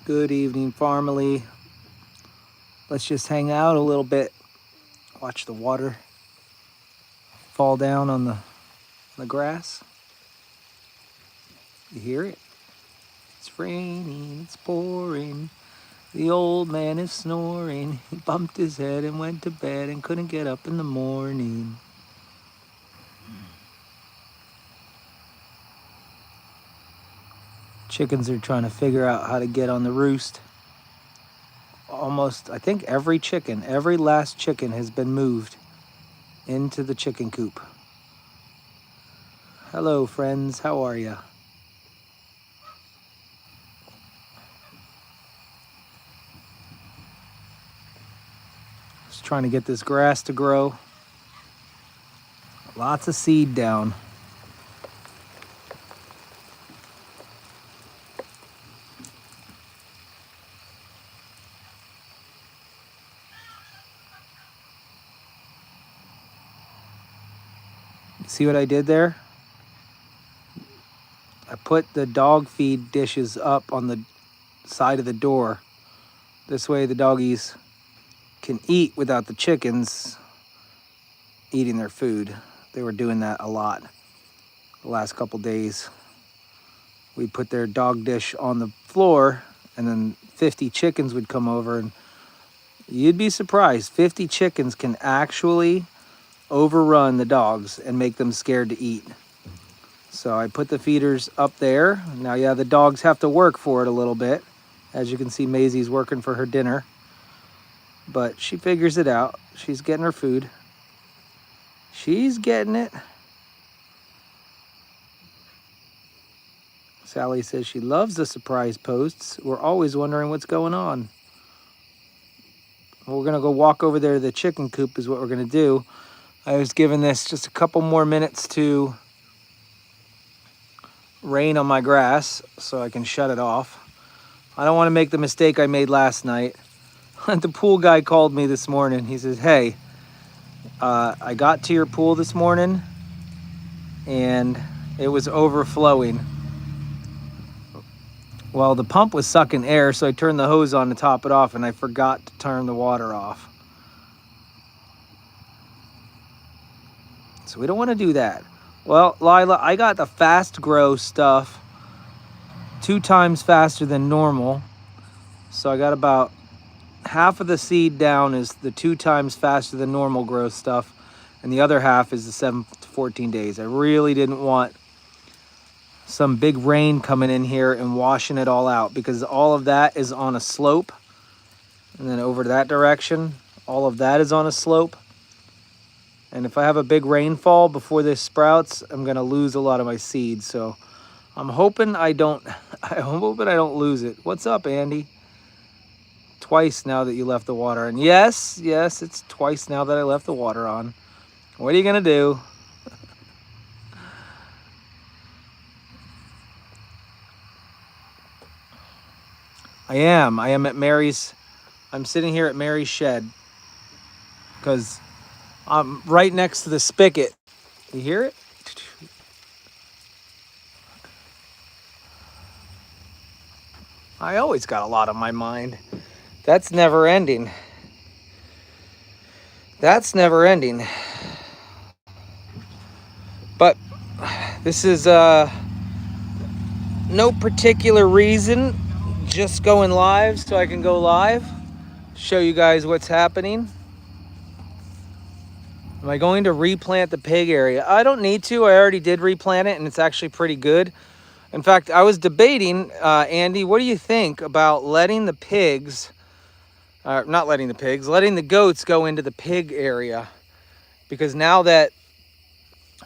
Good evening, family. Let's just hang out a little bit. Watch the water fall down on the grass. You hear it? It's raining, it's pouring. The old man is snoring. He bumped his head and went to bed and couldn't get up in the morning. Chickens are trying to figure out how to get on the roost. I think every last chicken has been moved into the chicken coop. Hello, friends. How are ya? Just trying to get this grass to grow. Lots of seed down. See what I did there? I put the dog feed dishes up on the side of the door. This way the doggies can eat without the chickens eating their food. They were doing that a lot the last couple days. We'd put their dog dish on the floor and then 50 chickens would come over, and you'd be surprised. 50 chickens can actually overrun the dogs and make them scared to eat. So I put the feeders up there. Now, yeah, the dogs have to work for it a little bit. As you can see, Maisie's working for her dinner, but she figures it out. She's getting her food. She's getting it. Sally says she loves the surprise posts. We're always wondering what's going on. We're gonna go walk over there to the chicken coop is what we're gonna do. I was giving this just a couple more minutes to rain on my grass so I can shut it off. I don't want to make the mistake I made last night. The pool guy called me this morning. He says, hey, I got to your pool this morning and it was overflowing. Well, the pump was sucking air, so I turned the hose on to top it off and I forgot to turn the water off. So we don't want to do that. Well, Lila, I got the fast grow stuff 2 times faster than normal. So I got about half of the seed down is the 2 times faster than normal growth stuff, and the other half is the 7 to 14 days. I really didn't want some big rain coming in here and washing it all out, because all of that is on a slope, and then over that direction, all of that is on a slope. And if I have a big rainfall before this sprouts, I'm gonna lose a lot of my seeds. So I'm hoping I don't lose it. What's up, Andy? Twice now that you left the water on. Yes, it's twice now that I left the water on. What are you gonna do? I am at Mary's. I'm sitting here at Mary's shed because I'm right next to the spigot. You hear it? I always got a lot on my mind. That's never ending. That's never ending. But this is no particular reason, just going live so I can go live, show you guys what's happening. Am I going to replant the pig area? I don't need to. I already did replant it and it's actually pretty good. In fact, I was debating, Andy, what do you think about letting the pigs, letting the goats go into the pig area? Because now that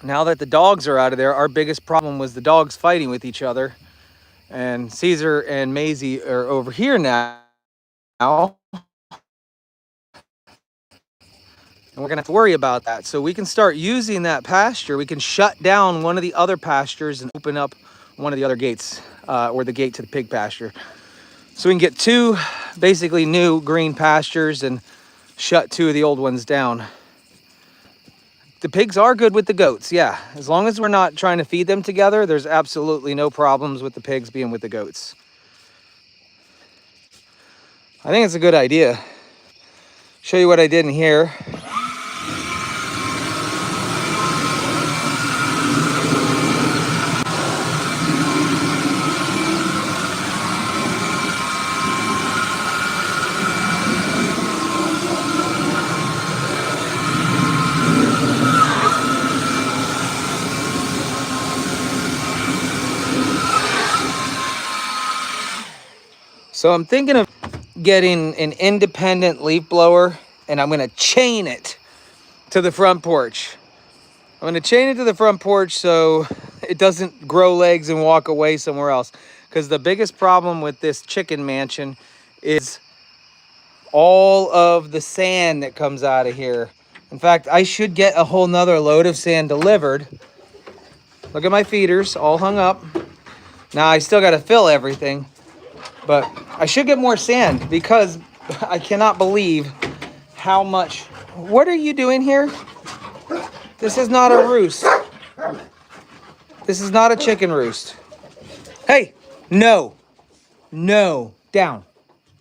the dogs are out of there, our biggest problem was the dogs fighting with each other. And Caesar and Maisie are over here now. And we're gonna have to worry about that. So we can start using that pasture. We can shut down one of the other pastures and open up one of the other gates, or the gate to the pig pasture. So we can get 2 basically new green pastures and shut 2 of the old ones down. The pigs are good with the goats, yeah. As long as we're not trying to feed them together, there's absolutely no problems with the pigs being with the goats. I think it's a good idea. Show you what I did in here. So I'm thinking of getting an independent leaf blower, and I'm gonna chain it to the front porch. I'm gonna chain it to the front porch so it doesn't grow legs and walk away somewhere else. Because the biggest problem with this chicken mansion is all of the sand that comes out of here. In fact, I should get a whole nother load of sand delivered. Look at my feeders all hung up. Now I still gotta fill everything, but I should get more sand because I cannot believe how much. What are you doing here? This is not a roost. This is not a chicken roost. Hey, no, no, down,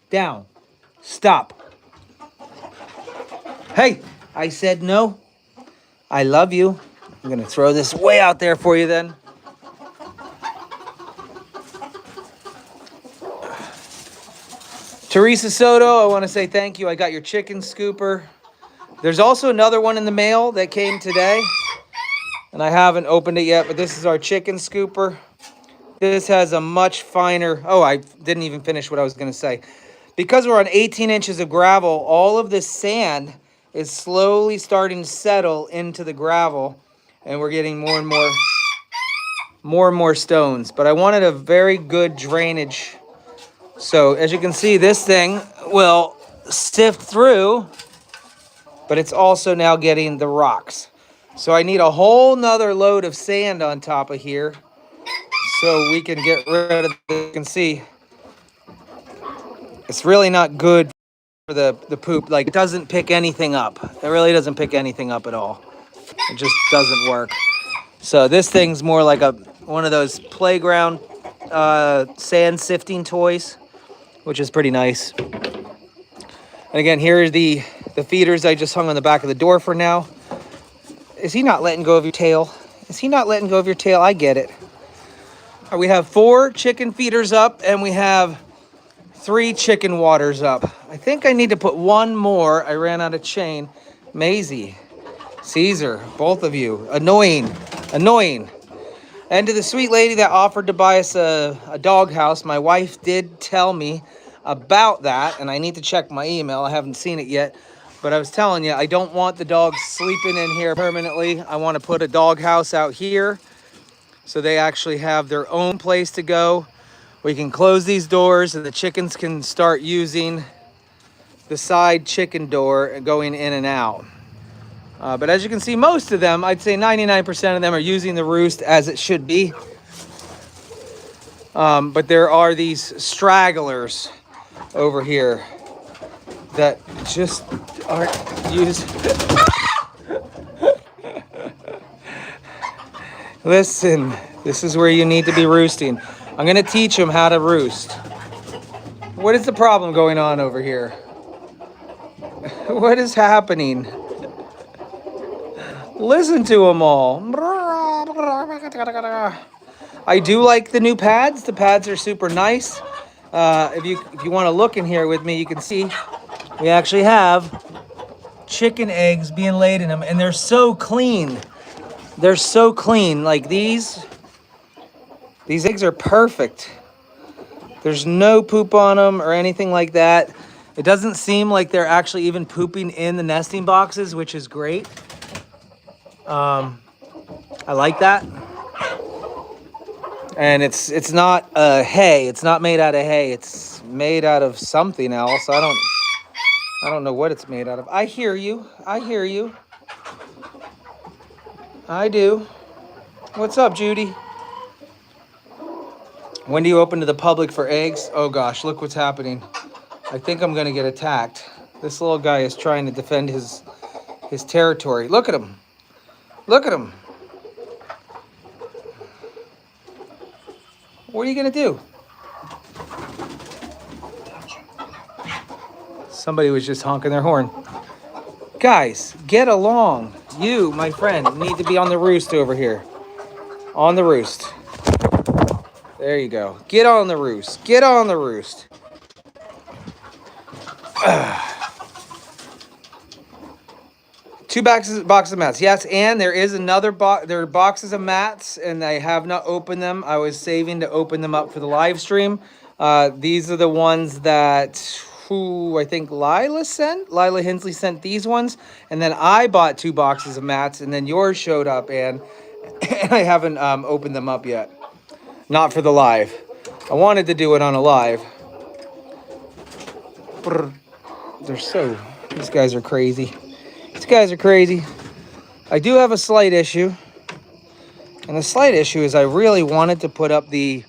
down, stop. Hey, I said no. I love you. I'm gonna throw this way out there for you then. Teresa Soto, I want to say thank you. I got your chicken scooper. There's also another one in the mail that came today, and I haven't opened it yet, but this is our chicken scooper. This has a much finer, oh, I didn't even finish what I was going to say. Because we're on 18 inches of gravel, all of this sand is slowly starting to settle into the gravel, and we're getting more and more stones. But I wanted a very good drainage. So as you can see, this thing will sift through, but it's also now getting the rocks. So I need a whole nother load of sand on top of here so we can get rid of the, you can see, it's really not good for the poop. Like, it doesn't pick anything up. It really doesn't pick anything up at all. It just doesn't work. So this thing's more like one of those playground sand sifting toys, which is pretty nice. And again, here are the feeders I just hung on the back of the door for now. Is he not letting go of your tail? Is he not letting go of your tail? I get it. We have 4 chicken feeders up, and we have 3 chicken waters up. I think I need to put one more. I ran out of chain. Maisie, Caesar, both of you. Annoying. And to the sweet lady that offered to buy us a dog house, my wife did tell me about that, and I need to check my email. I haven't seen it yet, but I was telling you, I don't want the dogs sleeping in here permanently. I want to put a dog house out here so they actually have their own place to go. We can close these doors and the chickens can start using the side chicken door and going in and out. But as you can see, most of them, I'd say 99% of them are using the roost as it should be. But there are these stragglers over here that just aren't used. Listen, this is where you need to be roosting. I'm gonna teach them how to roost. What is the problem going on over here? What is happening? Listen to them all. I do like the new pads. The pads are super nice. If you want to look in here with me, you can see we actually have chicken eggs being laid in them, and they're so clean. They're so clean. Like these eggs are perfect. There's no poop on them or anything like that. It doesn't seem like they're actually even pooping in the nesting boxes, which is great. I like that. And it's not hay. It's not made out of hay. It's made out of something else. I don't know what it's made out of. I hear you. I hear you. I do. What's up, Judy? When do you open to the public for eggs? Oh gosh, look what's happening. I think I'm gonna get attacked. This little guy is trying to defend his territory. Look at him. Look at him. What are you gonna do? Somebody was just honking their horn. Guys, get along. You, my friend, need to be on the roost over here. On the roost. There you go. Get on the roost. Get on the roost. Two boxes of mats. Yes, and there is another box. There are boxes of mats, and I have not opened them. I was saving to open them up for the live stream. These are the ones that I think Lila Hensley sent these ones, and then I bought 2 boxes of mats, and then yours showed up, and I haven't opened them up yet. Not for the live. I wanted to do it on a live. These guys are crazy. These guys are crazy. I do have a slight issue. And the slight issue is I really wanted to put up the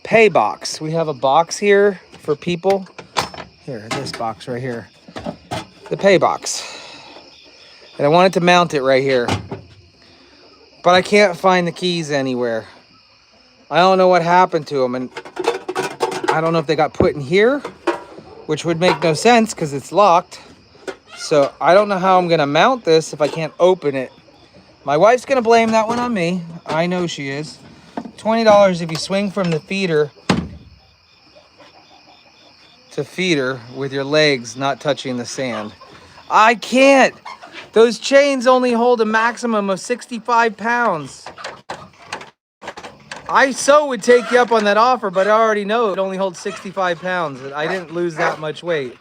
pay box. We have a box here for people. Here, this box right here. The pay box. And I wanted to mount it right here. But I can't find the keys anywhere. I don't know what happened to them. And I don't know if they got put in here, which would make no sense because it's locked. So I don't know how I'm going to mount this if I can't open it. My wife's going to blame that one on me. I know she is. $20 if you swing from the feeder to feeder with your legs not touching the sand. I can't. Those chains only hold a maximum of 65 pounds. I so would take you up on that offer, but I already know it only holds 65 pounds. I didn't lose that much weight.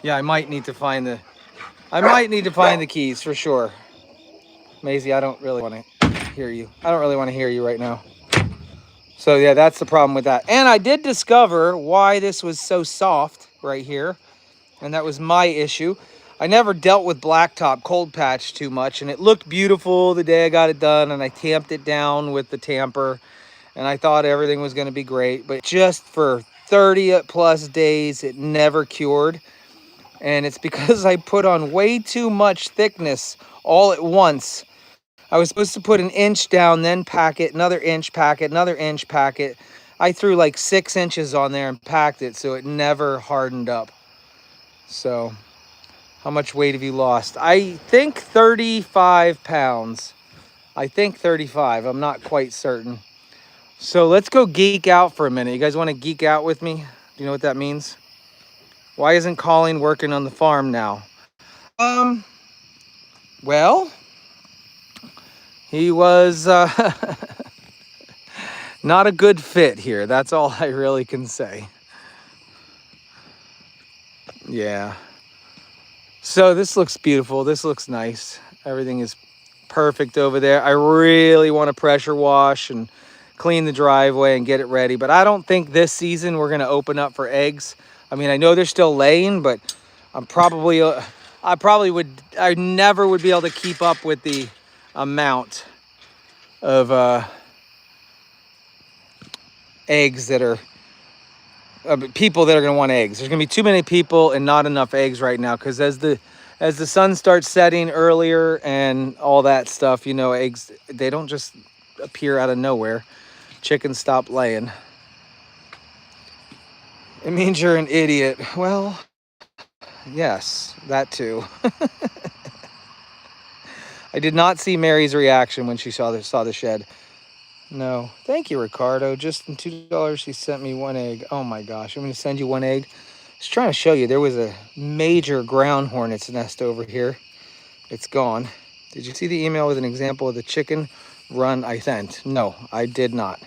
Yeah, I might need to find the keys for sure. Maisie, I don't really want to hear you. I don't really want to hear you right now. So yeah, that's the problem with that. And I did discover why this was so soft right here. And that was my issue. I never dealt with blacktop cold patch too much, and it looked beautiful the day I got it done, and I tamped it down with the tamper, and I thought everything was going to be great. But just for 30 plus days, it never cured. And it's because I put on way too much thickness all at once. I was supposed to put an inch down, then pack it, another inch, pack it, another inch, pack it. I threw like 6 inches on there and packed it, so it never hardened up. So how much weight have you lost? I think 35 pounds. I think 35. I'm not quite certain. So let's go geek out for a minute. You guys want to geek out with me? Do you know what that means? Why isn't Colleen working on the farm now? Well, he was not a good fit here. That's all I really can say. Yeah. So this looks beautiful. This looks nice. Everything is perfect over there. I really want to pressure wash and clean the driveway and get it ready. But I don't think this season we're going to open up for eggs. I mean, I know they're still laying, but I never would be able to keep up with the amount of eggs that are, people that are going to want eggs. There's going to be too many people and not enough eggs right now, because as the sun starts setting earlier and all that stuff, you know, eggs, they don't just appear out of nowhere. Chickens stop laying. It means you're an idiot. Well, yes, that too. I did not see Mary's reaction when she saw the shed. No. Thank you, Ricardo. Just in $2, she sent me 1 egg. Oh my gosh. I'm going to send you 1 egg. I was trying to show you. There was a major ground hornet's nest over here. It's gone. Did you see the email with an example of the chicken run I sent? No, I did not.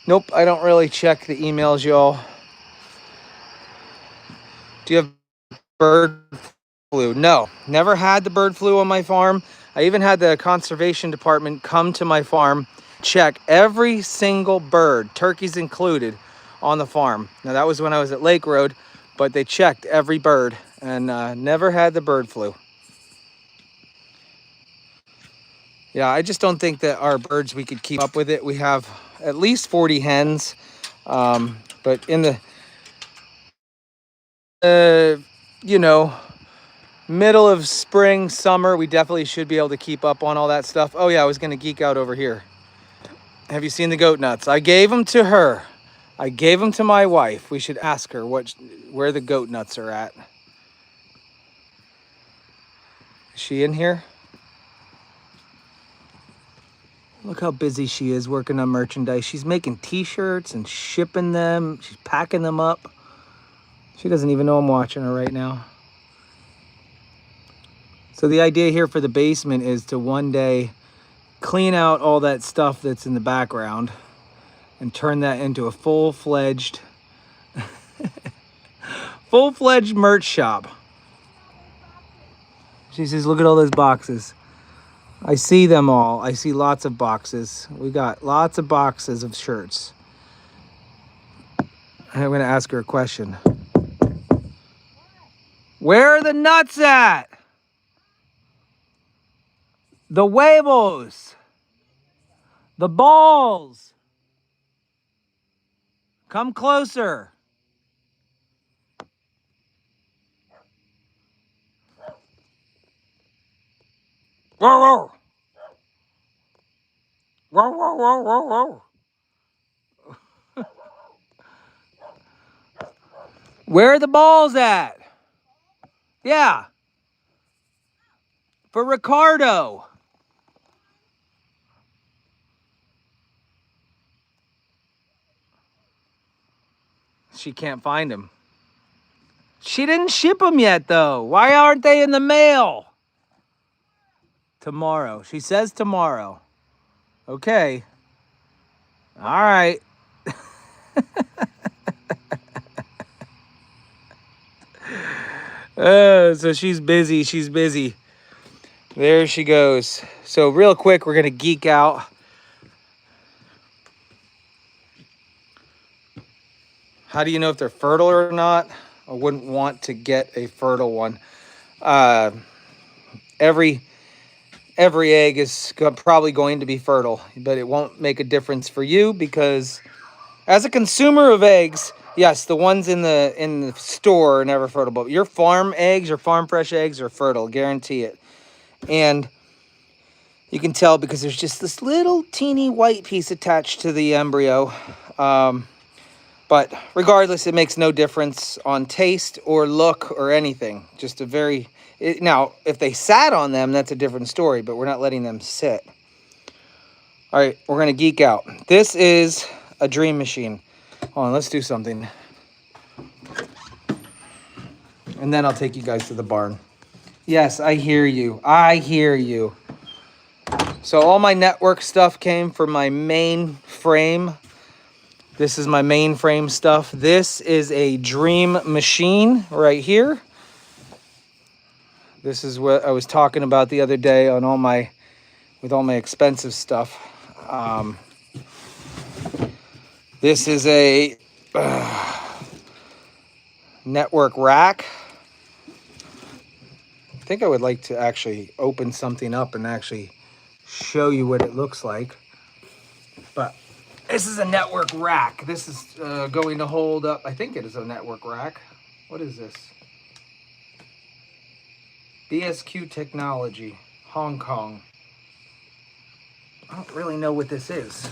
Nope, I don't really check the emails, y'all. Do you have bird flu? No, never had the bird flu on my farm. I even had the conservation department come to my farm, check every single bird, turkeys included, on the farm. Now that was when I was at Lake Road, but they checked every bird and never had the bird flu. Yeah, I just don't think that our birds, we could keep up with it. We have at least 40 hens, but in the you know, middle of spring, summer, we definitely should be able to keep up on all that stuff. Oh yeah, I was gonna geek out over here. Have you seen the goat nuts? I gave them to her. I gave them to my wife. We should ask her where the goat nuts are at. Is she in here? Look how busy she is working on merchandise. She's making t-shirts and shipping them. She's packing them up. She doesn't even know I'm watching her right now. So the idea here for the basement is to one day clean out all that stuff that's in the background and turn that into a full-fledged merch shop. She says, look at all those boxes. I see them all. I see lots of boxes. We got lots of boxes of shirts. I'm going to ask her a question. Where are the nuts at? The huevos. The balls. Come closer. Roar, roar. Roar, roar, roar, roar, roar. Where are the balls at? Yeah. For Ricardo. She can't find them. She didn't ship them yet, though. Why aren't they in the mail? Tomorrow. She says tomorrow. Okay. All right. So she's busy. She's busy. There she goes. So real quick, we're going to geek out. How do you know if they're fertile or not? I wouldn't want to get a fertile one. Every egg is probably going to be fertile, but it won't make a difference for you because as a consumer of eggs, yes, the ones in the store are never fertile, but your farm eggs, your farm fresh eggs are fertile, guarantee it. And you can tell because there's just this little teeny white piece attached to the embryo. But regardless, it makes no difference on taste or look or anything. Just a very... now, if they sat on them, that's a different story, but we're not letting them sit. All right, we're going to geek out. This is a dream machine. Hold on, let's do something. And then I'll take you guys to the barn. Yes, I hear you. I hear you. So all my network stuff came from my main frame. This is my mainframe stuff. This is a dream machine right here. This is what I was talking about the other day on with all my expensive stuff. This is a network rack. I think I would like to actually open something up and actually show you what it looks like. But this is a network rack. This is going to hold up, I think it is a network rack. What is this? BSQ Technology, Hong Kong. I don't really know what this is.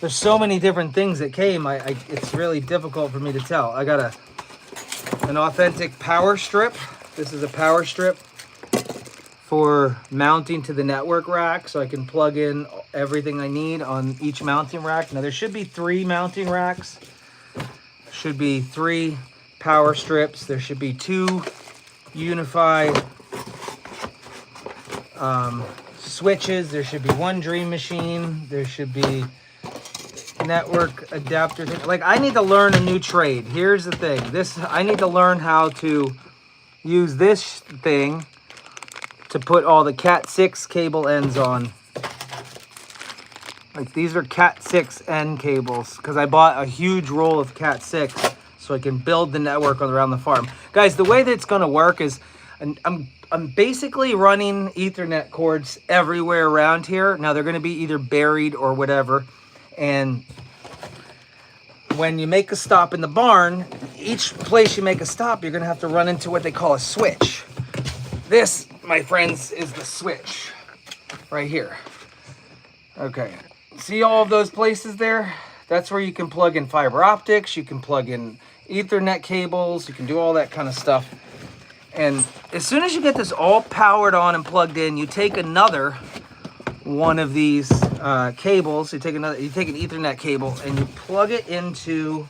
There's so many different things that came, it's really difficult for me to tell. I got an authentic power strip. This is a power strip for mounting to the network rack, so I can plug in everything I need on each mounting rack. Now there should be 3 mounting racks. Should be 3 power strips. There should be 2 unified switches. There should be 1 dream machine. There should be network adapter. Like, I need to learn a new trade. Here's the thing. I need to learn how to use this thing to put all the Cat 6 cable ends on. Like, these are Cat 6 end cables because I bought a huge roll of Cat 6 so I can build the network around the farm. Guys, the way that it's going to work is I'm basically running Ethernet cords everywhere around here. Now, they're going to be either buried or whatever. And when you make a stop in the barn, each place you make a stop, you're going to have to run into what they call a switch. This, my friends, is the switch right here. Okay. See all of those places there? That's where you can plug in fiber optics, you can plug in Ethernet cables, you can do all that kind of stuff. And as soon as you get this all powered on and plugged in, you take another one of these cables, you take an Ethernet cable, and you plug it into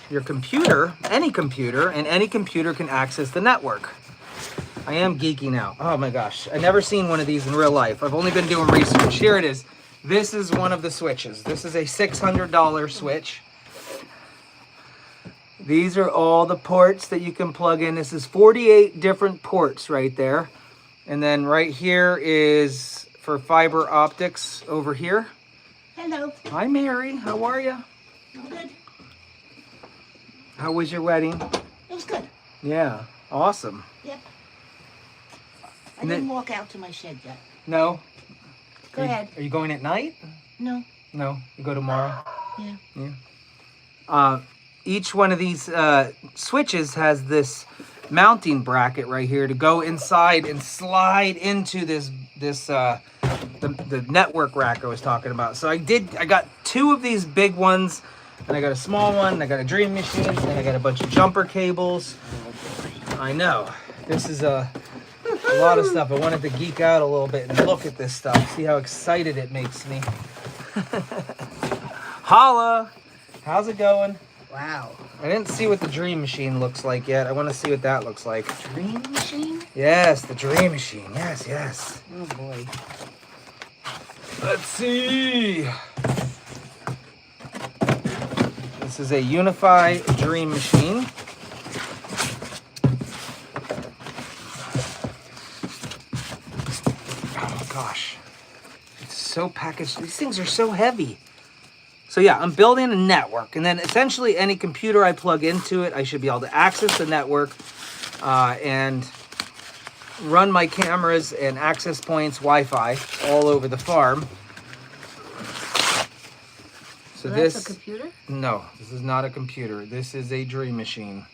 your computer, any computer, and any computer can access the network. I am geeking out. Oh my gosh, I've never seen one of these in real life. I've only been doing research. Here it is. This is one of the switches. This is a $600 switch. These are all the ports that you can plug in. This is 48 different ports right there. And then right here is for fiber optics over here. Hello. Hi, Mary. How are you? I'm good. How was your wedding? It was good. Yeah, awesome. Yep. I And didn't then- walk out to my shed yet. No? Go ahead. Are you going at night? No. No, you go tomorrow. Yeah. Each one of these switches has this mounting bracket right here to go inside and slide into the network rack I was talking about. So I got two of these big ones, and I got a small one, and I got a dream machine, and I got a bunch of jumper cables. I know. This is a lot of stuff. I wanted to geek out a little bit and look at this stuff, see how excited it makes me. Holla! How's it going? Wow. I didn't see what the dream machine looks like yet. I want to see what that looks like. Dream machine? Yes, the dream machine. Yes, yes. Oh boy. Let's see. This is a Unify dream machine. Oh gosh. It's so packaged. These things are so heavy. So yeah, I'm building a network, and then essentially any computer I plug into it, I should be able to access the network and run my cameras and access points, Wi-Fi all over the farm. So That's a computer? No, this is not a computer. This is a dream machine.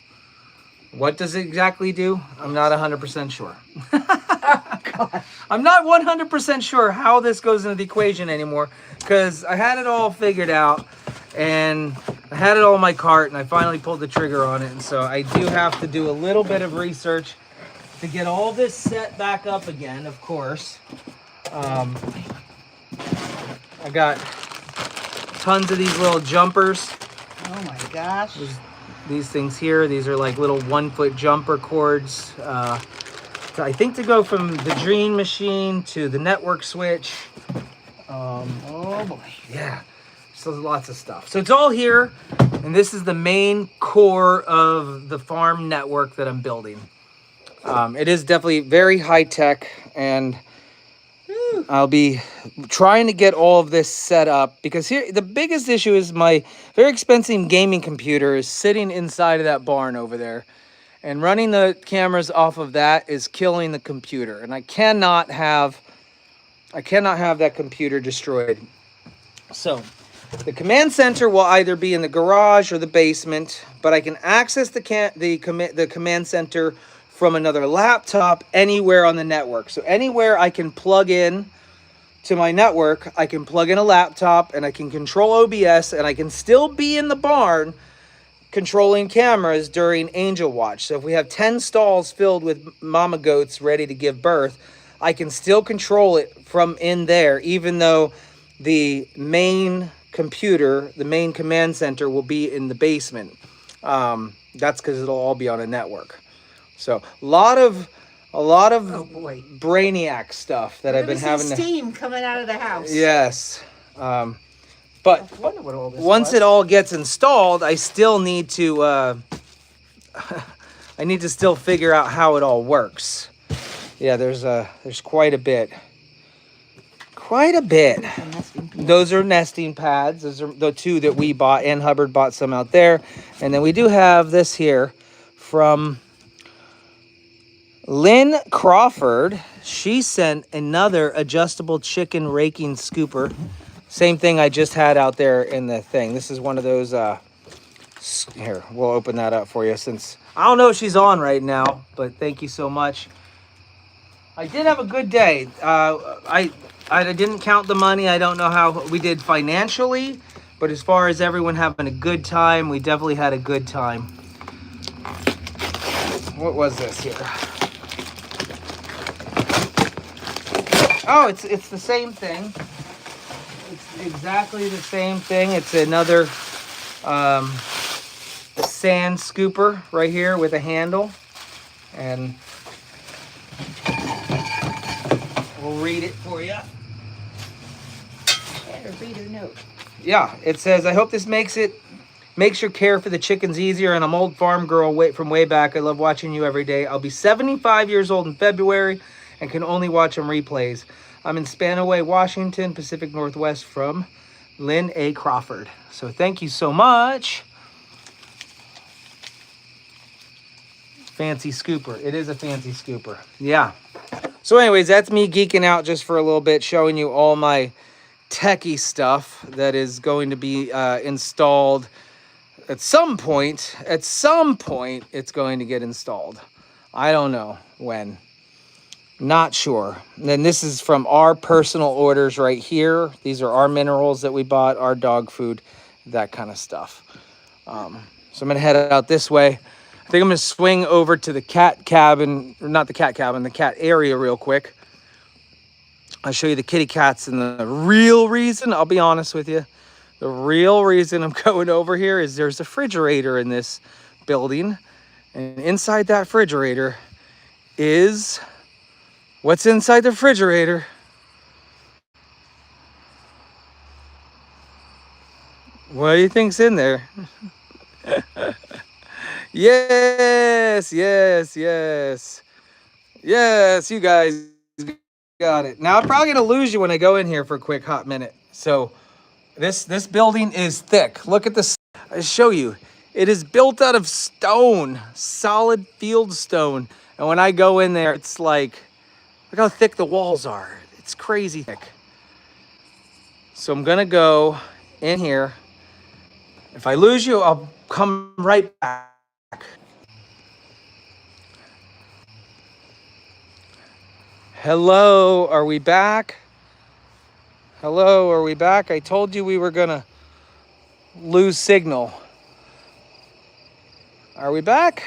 What does it exactly do? I'm not 100% sure. I'm not 100% sure how this goes into the equation anymore, because I had it all figured out and I had it all in my cart, and I finally pulled the trigger on it. And so I do have to do a little bit of research to get all this set back up again, of course. I got tons of these little jumpers. Oh my gosh. These things here, these are like little 1-foot jumper cords. I think to go from the dream machine to the network switch. Oh boy. Yeah, so lots of stuff. So it's all here, and this is the main core of the farm network that I'm building. It is definitely very high tech, and I'll be trying to get all of this set up, because here the biggest issue is my very expensive gaming computer is sitting inside of that barn over there, and running the cameras off of that is killing the computer, and I cannot have that computer destroyed. So the command center will either be in the garage or the basement, but I can access the command center from another laptop anywhere on the network. So anywhere I can plug in to my network, I can plug in a laptop, and I can control OBS, and I can still be in the barn controlling cameras during Angel Watch. So if we have 10 stalls filled with mama goats ready to give birth, I can still control it from in there, even though the main computer, the main command center, will be in the basement. That's because it'll all be on a network. So a lot of Oh boy. brainiac stuff that I've been having. Steam coming out of the house. Yes. But I wonder what all this once was. it all gets installed, I still need to I need to still figure out how it all works. Yeah, there's quite a bit. Quite a bit. Those are nesting pads. Those are the two that we bought. Ann Hubbard bought some out there. And then we do have this here from Lynn Crawford. She sent another adjustable chicken raking scooper. Same thing I just had out there in the thing. This is one of those, here, we'll open that up for you, since I don't know if she's on right now, but thank you so much. I did have a good day. I didn't count the money. I don't know how we did financially, But as far as everyone having a good time, we definitely had a good time. What was this here? Oh, it's the same thing. It's exactly the same thing. It's another sand scooper right here with a handle. And we'll read it for you. Read a note. Yeah, it says, I hope this makes your care for the chickens easier. And I'm old farm girl from way back. I love watching you every day. I'll be 75 years old in February and can only watch them replays. I'm in Spanaway, Washington, Pacific Northwest, from Lynn A. Crawford. So thank you so much. Fancy scooper. It is a fancy scooper. Yeah. So anyways, that's me geeking out just for a little bit, showing you all my techie stuff that is going to be installed at some point. At some point, it's going to get installed. I don't know when. Not sure. And then this is from our personal orders right here. These are our minerals that we bought, our dog food, that kind of stuff. So I'm going to head out this way. I think I'm going to swing over to the cat cabin, or not the cat cabin, the cat area real quick. I'll show you the kitty cats, and the real reason, I'll be honest with you, the real reason I'm going over here is there's a refrigerator in this building, and inside that refrigerator is, what's inside the refrigerator? What do you think's in there? Yes, yes, yes. Yes, you guys got it. Now, I'm probably going to lose you when I go in here for a quick hot minute. So this building is thick. Look at this. I show you. It is built out of stone, solid field stone. And when I go in there, it's like, look how thick the walls are. It's crazy thick. So I'm going to go in here. If I lose you, I'll come right back. Hello, are we back? Hello, are we back? I told you we were gonna lose signal. Are we back?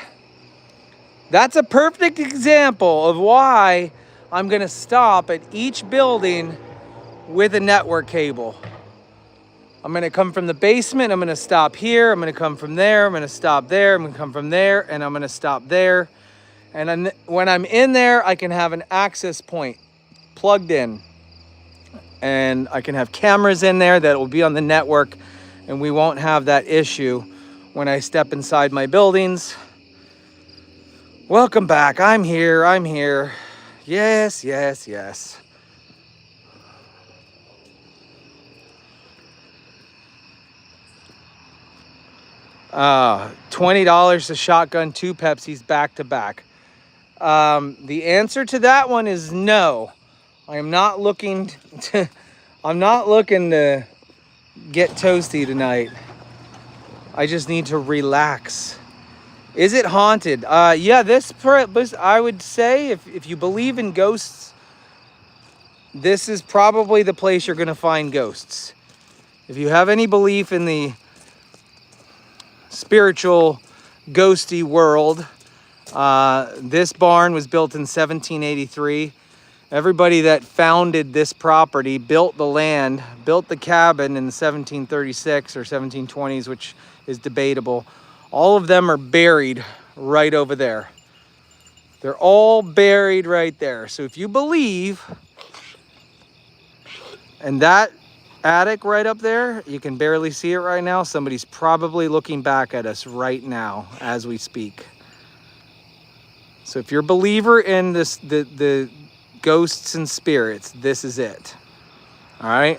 That's a perfect example of why I'm gonna stop at each building with a network cable. I'm gonna come from the basement, I'm gonna stop here, I'm gonna come from there, I'm gonna stop there, I'm gonna come from there, and I'm gonna stop there. And when I'm in there, I can have an access point plugged in. And I can have cameras in there that will be on the network, and we won't have that issue when I step inside my buildings. Welcome back. I'm here. I'm here. Yes, yes, yes. $20 a shotgun, 2 Pepsis back to back. The answer to that one is no. I am not looking to, I'm not looking to get toasty tonight. I just need to relax. Is it haunted? Yeah, this, I would say, if you believe in ghosts, this is probably the place you're gonna find ghosts. If you have any belief in the spiritual, ghosty world, this barn was built in 1783. Everybody that founded this property built the land, built the cabin in 1736 or 1720s, which is debatable. All of them are buried right over there. They're all buried right there. So if you believe, and that attic right up there, you can barely see it right now. Somebody's probably looking back at us right now as we speak. So if you're a believer in this, the ghosts and spirits, this is it. All right.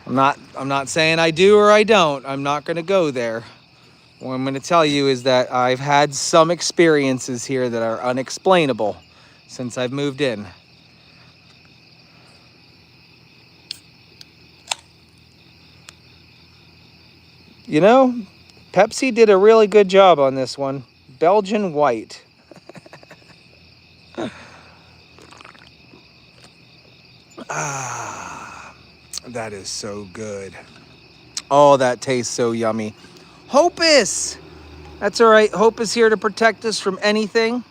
I'm not saying I do or I don't. I'm not going to go there. What I'm going to tell you is that I've had some experiences here that are unexplainable since I've moved in. You know, Pepsi did a really good job on this one. Belgian white. That is so good. Oh, that tastes so yummy. Hopus! That's all right. Hope is here to protect us from anything.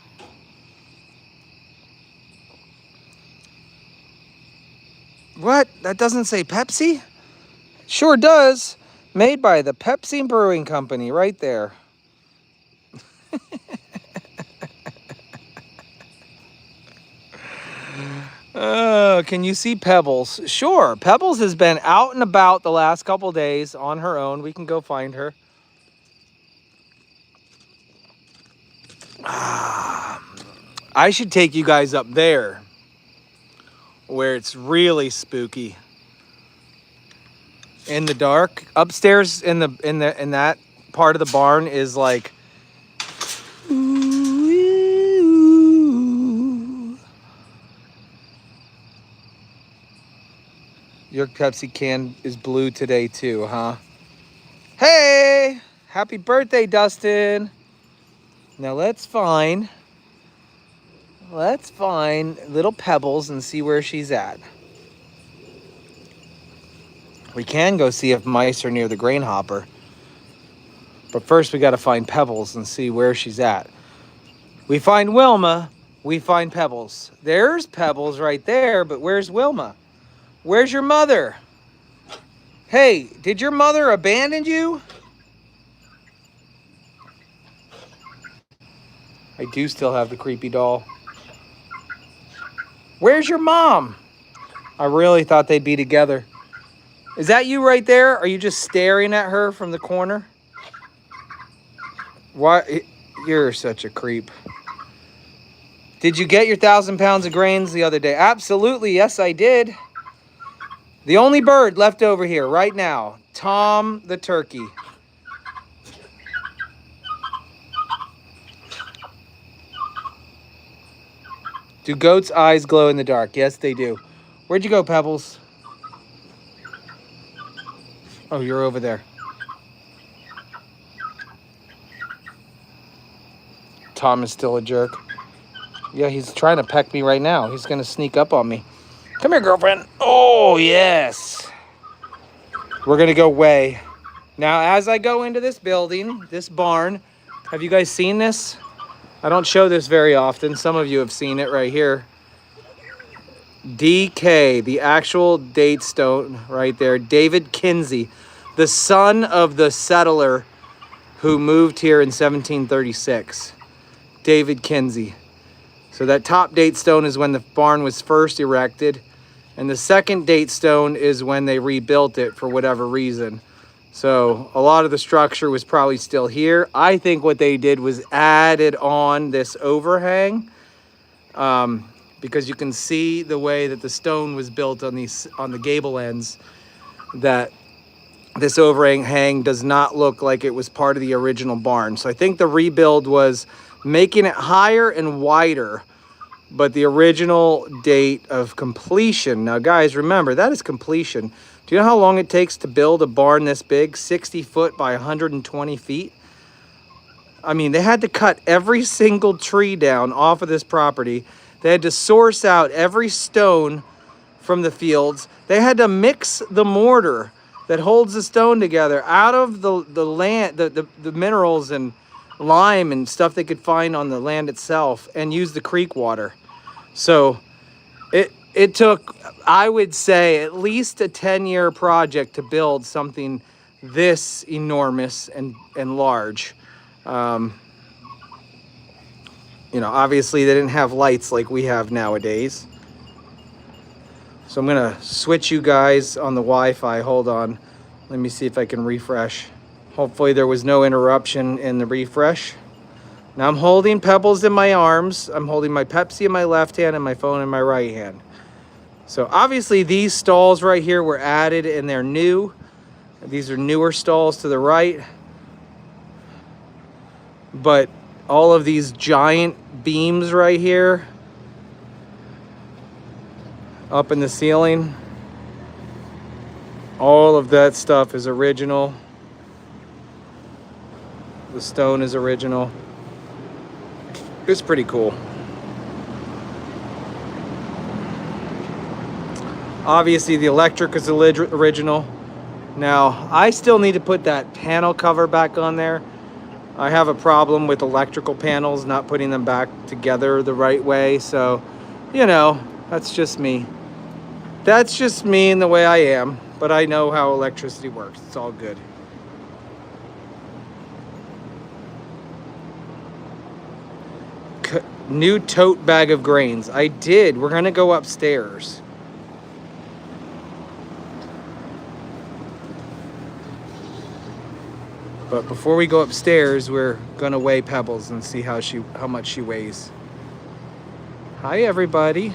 What? That doesn't say Pepsi? Sure does. Made by the Pepsi Brewing Company right there. Can you see Pebbles? Sure. Pebbles has been out and about the last couple days on her own. We can go find her. I should take you guys up there where it's really spooky. In the dark. Upstairs in that part of the barn is like your Pepsi can is blue today too, huh? Hey! Happy birthday, Dustin! Now let's find little Pebbles and see where she's at. We can go see if mice are near the grain hopper. But first we gotta find Pebbles and see where she's at. We find Wilma, we find Pebbles. There's Pebbles right there, but where's Wilma? Where's your mother? Hey, did your mother abandon you? I do still have the creepy doll. Where's your mom? I really thought they'd be together. Is that you right there? Are you just staring at her from the corner? Why? You're such a creep. Did you get your 1,000 pounds of grains the other day? Absolutely, yes I did. The only bird left over here right now, Tom the turkey. Do goats' eyes glow in the dark? Yes, they do. Where'd you go, Pebbles? Oh, you're over there. Tom is still a jerk. Yeah, he's trying to peck me right now. He's going to sneak up on me. Come here, girlfriend. Oh, yes. We're going to go weigh. Now, as I go into this building, this barn, have you guys seen this? I don't show this very often. Some of you have seen it right here. DK, the actual date stone right there. David Kinsey, the son of the settler who moved here in 1736. David Kinsey. So that top date stone is when the barn was first erected. And the second date stone is when they rebuilt it for whatever reason. So a lot of the structure was probably still here. I think what they did was added on this overhang. Because you can see the way that the stone was built on the gable ends, that this overhang does not look like it was part of the original barn. So I think the rebuild was making it higher and wider, but the original date of completion. Now guys, remember, that is completion. Do you know how long it takes to build a barn this big? 60 foot by 120 feet? I mean, they had to cut every single tree down off of this property. They had to source out every stone from the fields. They had to mix the mortar that holds the stone together out of the land, the minerals and lime and stuff they could find on the land itself, and use the creek water. So it took, I would say, at least a 10-year project to build something this enormous and large. You know, obviously they didn't have lights like we have nowadays. So I'm gonna switch you guys on the Wi-Fi. Hold on. Let me see if I can refresh. Hopefully there was no interruption in the refresh. Now I'm holding Pebbles in my arms. I'm holding my Pepsi in my left hand and my phone in my right hand. So obviously these stalls right here were added and they're new. These are newer stalls to the right. But all of these giant beams right here up in the ceiling, all of that stuff is original. The stone is original. It's pretty cool. Obviously the electric is original. Now, I still need to put that panel cover back on there. I have a problem with electrical panels, not putting them back together the right way. So, you know, that's just me. That's just me and the way I am. But I know how electricity works. It's all good. New tote bag of grains. I did. We're going to go upstairs. But before we go upstairs, we're gonna weigh Pebbles and see how much she weighs. Hi, everybody.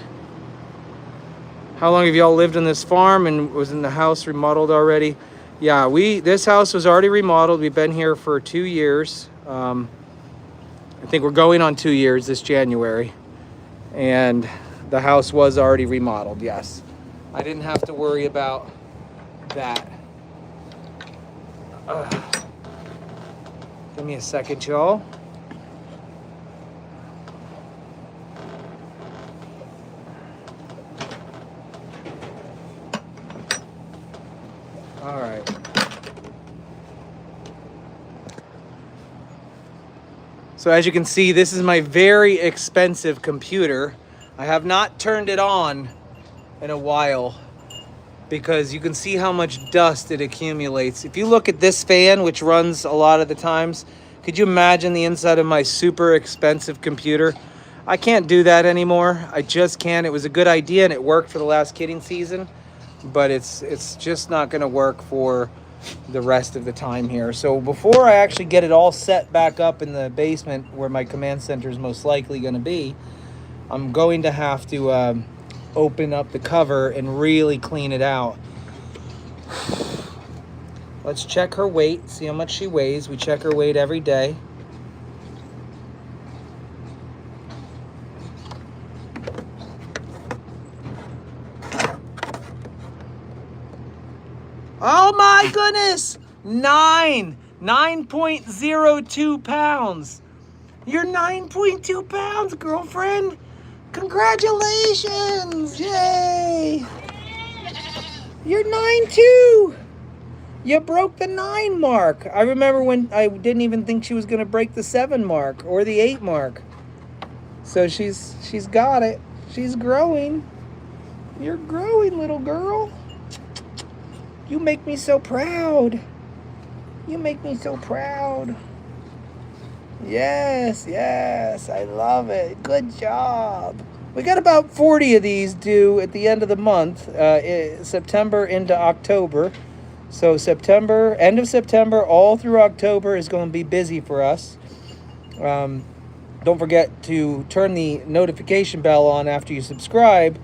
How long have y'all lived on this farm and was in the house remodeled already? Yeah, this house was already remodeled. We've been here for 2 years. I think we're going on 2 years this January. And the house was already remodeled, yes. I didn't have to worry about that. Give me a second, y'all. All right. So as you can see, this is my very expensive computer. I have not turned it on in a while because you can see how much dust it accumulates. If you look at this fan, which runs a lot of the times, could you imagine the inside of my super expensive computer? I can't do that anymore. I just can't. It was a good idea and it worked for the last kidding season, but it's just not gonna work for the rest of the time here. So before I actually get it all set back up in the basement where my command center is most likely gonna be, I'm going to have to open up the cover and really clean it out. Let's check her weight, see how much she weighs. We check her weight every day. Oh my goodness! 9.02 pounds. You're 9.2 pounds, girlfriend. Congratulations! Yay! You're 9.2. You broke the 9 mark. I remember when I didn't even think she was gonna break the 7 mark or the 8 mark. So she's got it. She's growing. You're growing, little girl. You make me so proud. You make me so proud. Yes, yes, I love it. Good job. We got about 40 of these due at the end of the month, September into October. So September, end of September, all through October is going to be busy for us. Don't forget to turn the notification bell on after you subscribe,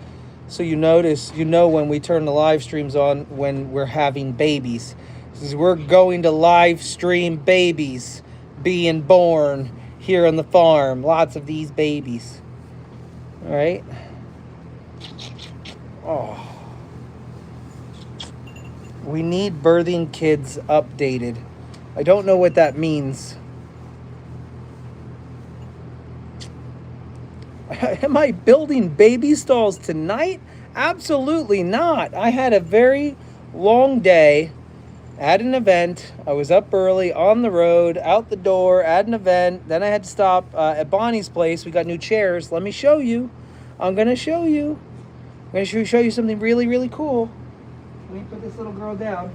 so you know when we turn the live streams on when we're having babies. Because we're going to live stream babies being born here on the farm. Lots of these babies. All right. Oh. We need birthing kids updated. I don't know what that means. Am I building baby stalls tonight? Absolutely not. I had a very long day at an event. I was up early, on the road, out the door, at an event. Then I had to stop at Bonnie's place. We got new chairs. Let me show you. I'm going to show you. I'm going to show you something really, really cool. Let me put this little girl down.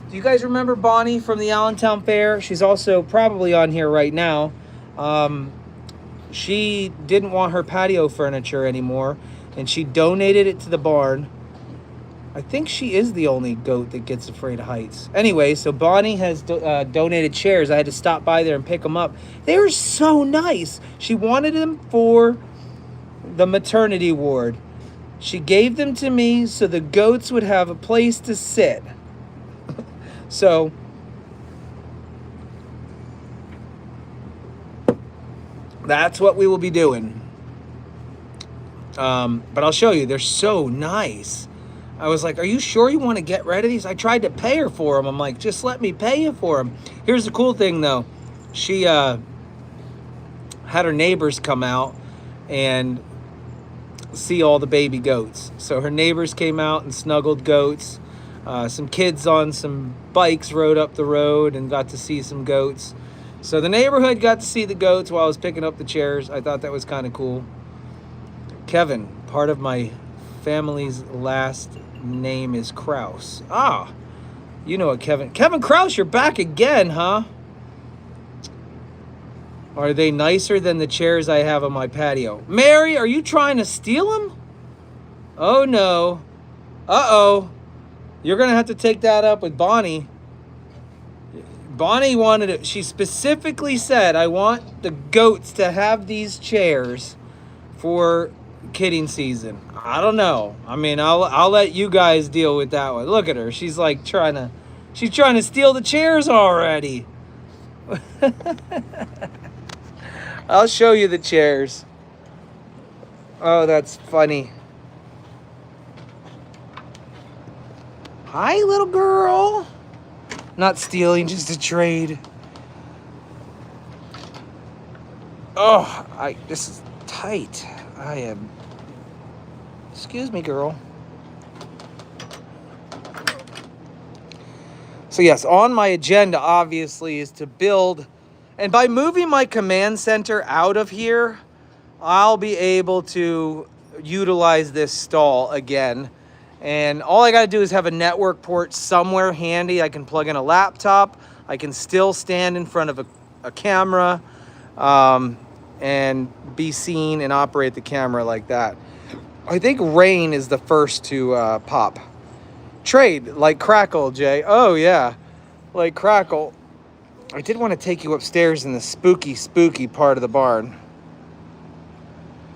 Do you guys remember Bonnie from the Allentown Fair? She's also probably on here right now. She didn't want her patio furniture anymore, and she donated it to the barn. I think she is the only goat that gets afraid of heights. Anyway, so Bonnie has donated chairs. I had to stop by there and pick them up. They were so nice. She wanted them for the maternity ward. She gave them to me so the goats would have a place to sit. So that's what we will be doing. But I'll show you. They're so nice. I was like, are you sure you want to get rid of these? I tried to pay her for them. I'm like, just let me pay you for them. Here's the cool thing, though. She had her neighbors come out, and see all the baby goats. So her neighbors came out and snuggled goats. Some kids on some bikes rode up the road and got to see some goats. So the neighborhood got to see the goats while I was picking up the chairs. I thought that was kind of cool. Kevin, part of my family's last name is Kraus. Ah, you know what, Kevin. Kevin Kraus, you're back again, huh? Are they nicer than the chairs I have on my patio? Mary, are you trying to steal them? Oh, no. Uh-oh. You're going to have to take that up with Bonnie. Bonnie wanted it. She specifically said, I want the goats to have these chairs for kidding season. I don't know. I mean, I'll let you guys deal with that one. Look at her. She's like trying to steal the chairs already. I'll show you the chairs. Oh, that's funny. Hi, little girl. Not stealing, just a trade. Oh, this is tight. I am. Excuse me, girl. So yes, on my agenda, obviously, is to build. And by moving my command center out of here, I'll be able to utilize this stall again. And all I got to do is have a network port somewhere handy. I can plug in a laptop. I can still stand in front of a camera and be seen and operate the camera like that. I think Rain is the first to pop. Trade, like Crackle, Jay. Oh, yeah, like Crackle. I did want to take you upstairs in the spooky part of the barn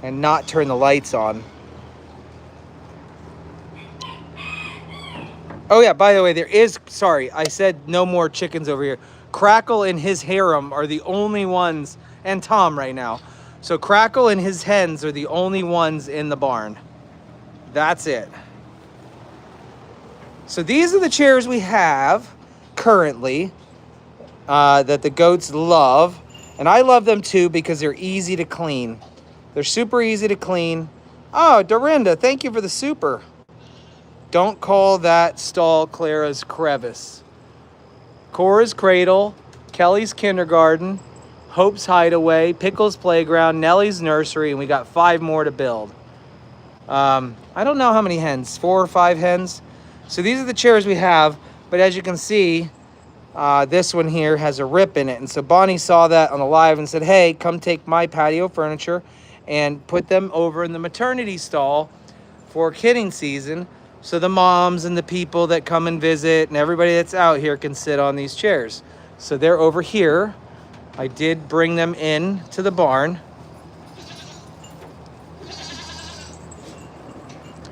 and not turn the lights on. Oh yeah, by the way, sorry, I said no more chickens over here. Crackle and his harem are the only ones, and Tom right now. So Crackle and his hens are the only ones in the barn. That's it. So these are the chairs we have currently that the goats love. And I love them too because they're easy to clean. They're super easy to clean. Oh, Dorinda, thank you for the super. Don't call that stall Clara's crevice. Cora's cradle, Kelly's kindergarten, Hope's hideaway, Pickle's playground, Nellie's nursery, and we got 5 more to build. I don't know how many hens, 4 or 5 hens. So these are the chairs we have, but as you can see, this one here has a rip in it. And so Bonnie saw that on the live and said, hey, come take my patio furniture and put them over in the maternity stall for kidding season. So the moms and the people that come and visit and everybody that's out here can sit on these chairs. So they're over here. I did bring them in to the barn.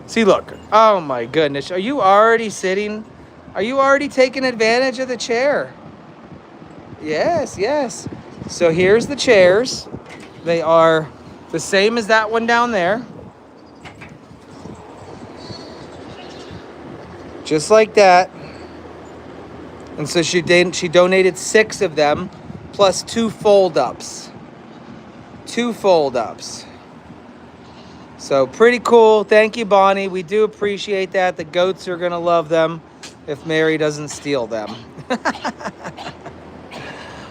See, look. Oh my goodness. Are you already sitting? Are you already taking advantage of the chair? Yes, yes. So here's the chairs. They are the same as that one down there. Just like that. And so she donated 6 of them, plus 2 fold-ups. 2 fold-ups. So pretty cool. Thank you, Bonnie. We do appreciate that. The goats are going to love them if Mary doesn't steal them.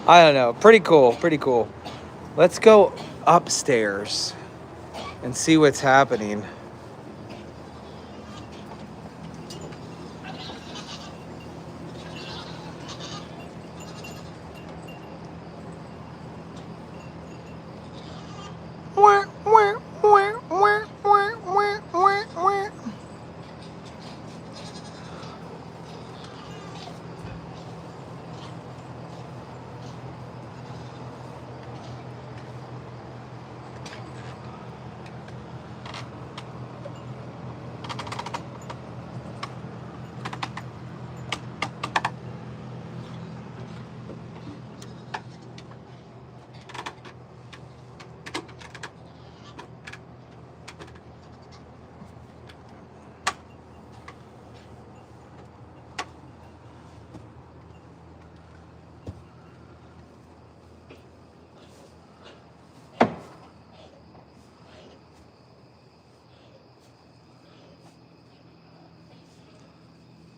I don't know. Pretty cool. Pretty cool. Let's go upstairs and see what's happening.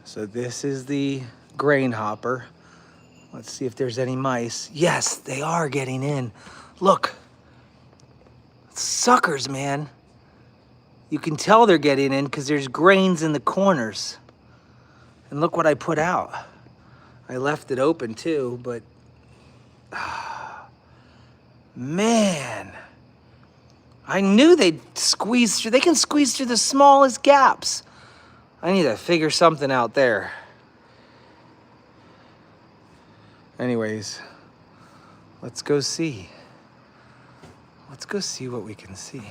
So this is the grain hopper. Let's see if there's any mice. Yes, they are getting in. Look, suckers, man. You can tell they're getting in because there's grains in the corners. And look what I put out. I left it open too, but man, I knew they'd squeeze through. They can squeeze through the smallest gaps. I need to figure something out there. Anyways, let's go see. Let's go see what we can see.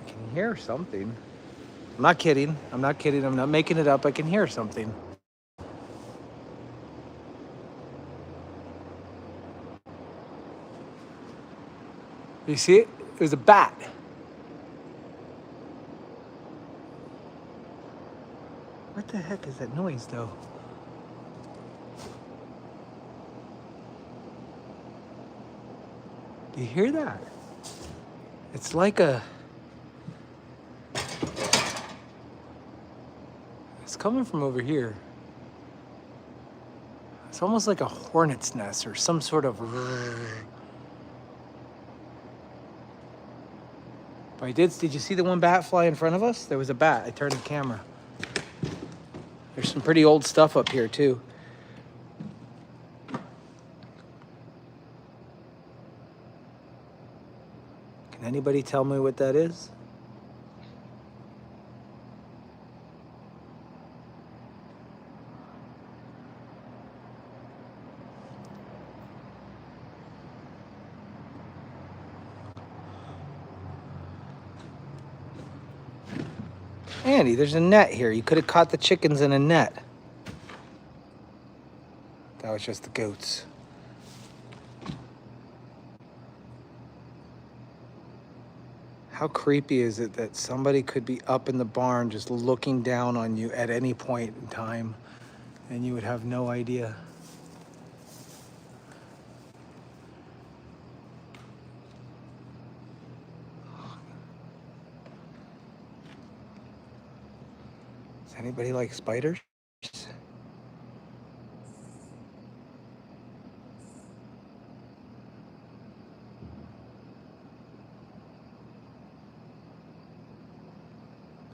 I can hear something. I'm not kidding. I'm not kidding. I'm not making it up. I can hear something. You see it? It was a bat. What the heck is that noise, though? Do you hear that? It's like a... It's coming from over here. It's almost like a hornet's nest or some sort of... But did you see the one bat fly in front of us? There was a bat. I turned the camera. There's some pretty old stuff up here, too. Can anybody tell me what that is? Andy, there's a net here. You could have caught the chickens in a net. That was just the goats. How creepy is it that somebody could be up in the barn just looking down on you at any point in time and you would have no idea? Does anybody like spiders?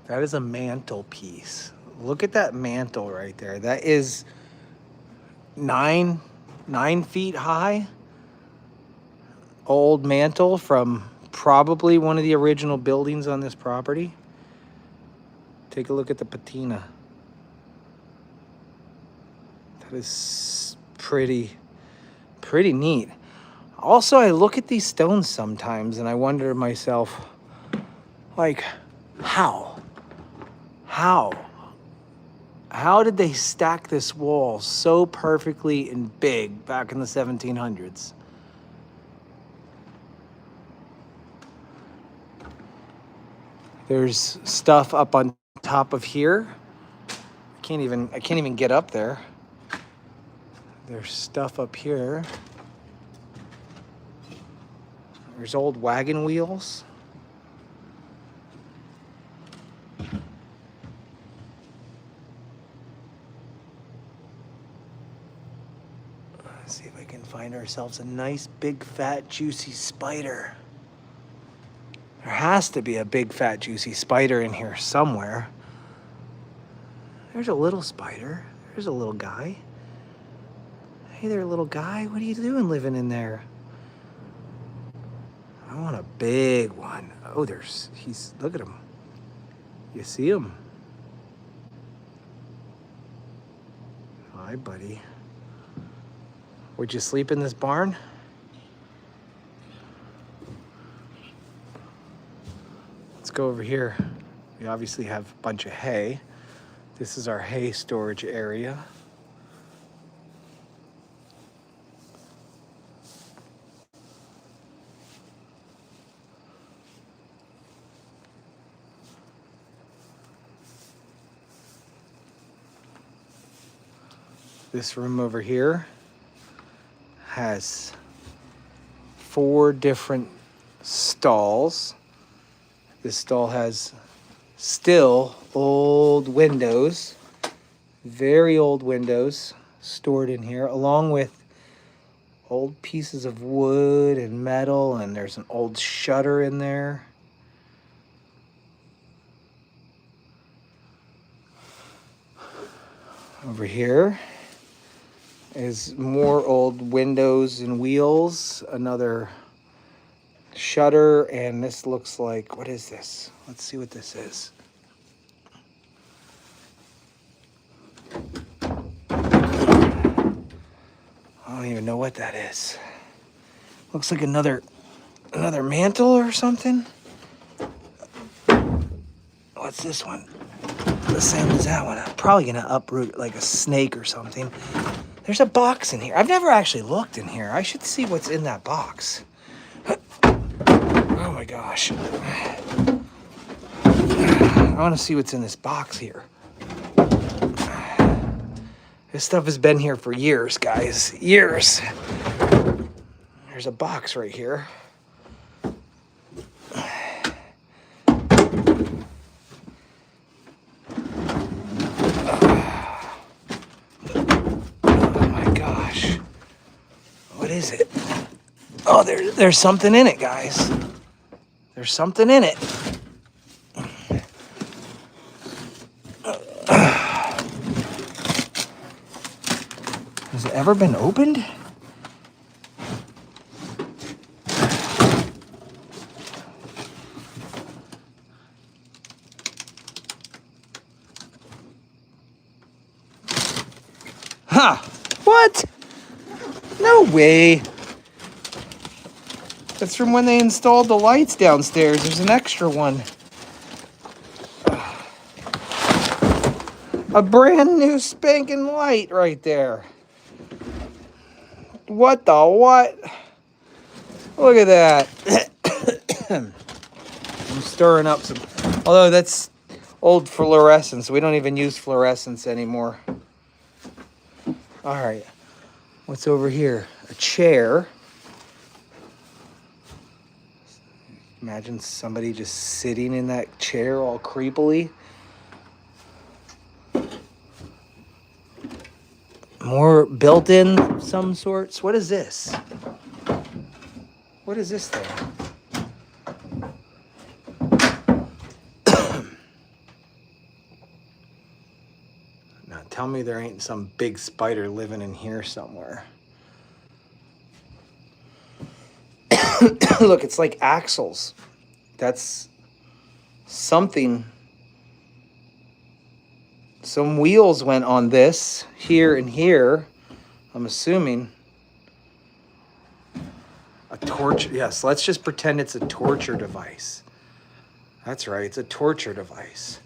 That is a mantelpiece. Look at that mantle right there. That is 9 feet high. Old mantle from probably one of the original buildings on this property. Take a look at the patina. That is pretty neat. Also, I look at these stones sometimes and I wonder to myself, like, how? How did they stack this wall so perfectly and big back in the 1700s? There's stuff up on top of here. I can't even get up there. There's stuff up here. There's old wagon wheels. Let's see if I can find ourselves a nice, big, fat, juicy spider. There has to be a big, fat, juicy spider in here somewhere. There's a little spider. There's a little guy. Hey there, little guy. What are you doing living in there? I want a big one. Oh, look at him. You see him? Hi, buddy. Would you sleep in this barn? Let's go over here. We obviously have a bunch of hay. This is our hay storage area. This room over here has 4 different stalls. This stall has still old windows, very old windows stored in here, along with old pieces of wood and metal, and there's an old shutter in there. Over here is more old windows and wheels, another shutter, and this looks like, what is this? Let's see what this is. I don't even know what that is. Looks like another mantle or something. What's this one? The same as that one. I'm probably gonna uproot like a snake or something. There's a box in here. I've never actually looked in here. I should see what's in that box. Oh my gosh. I want to see what's in this box here. This stuff has been here for years, guys. Years. There's a box right here. What is it? Oh, there's something in it, guys. There's something in it. Has it ever been opened? Huh. What? No way. That's from when they installed the lights downstairs. There's an extra one. A brand new spanking light right there. What the what? Look at that. I'm stirring up some, although that's old fluorescence. We don't even use fluorescence anymore. All right. What's over here? A chair. Imagine somebody just sitting in that chair all creepily. More built-in of some sorts. What is this? What is this thing? Now tell me there ain't some big spider living in here somewhere. Look, it's like axles. That's something. Some wheels went on this, here and here. I'm assuming. A torch. Yes, let's just pretend it's a torture device. That's right, it's a torture device.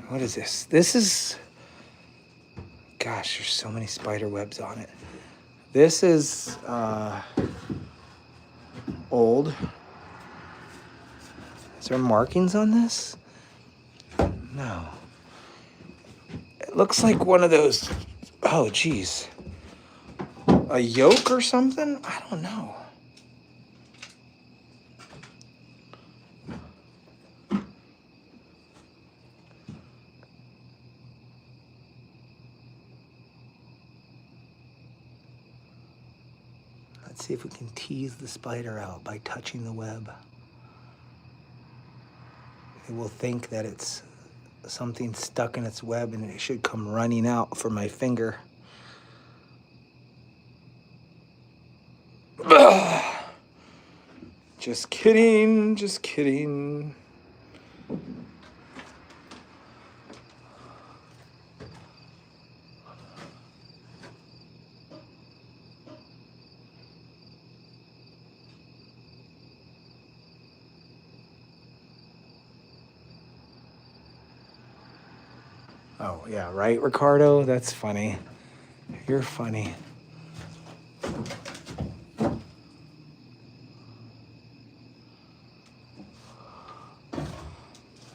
What is this? This is... Gosh, there's so many spider webs on it. This is... old. Is there markings on this? No. It looks like one of those, oh geez, a yoke or something? I don't know. Let's see if we can tease the spider out by touching the web. It will think that it's something stuck in its web and it should come running out for my finger. Just kidding, just kidding. Oh, yeah, right, Ricardo? That's funny. You're funny.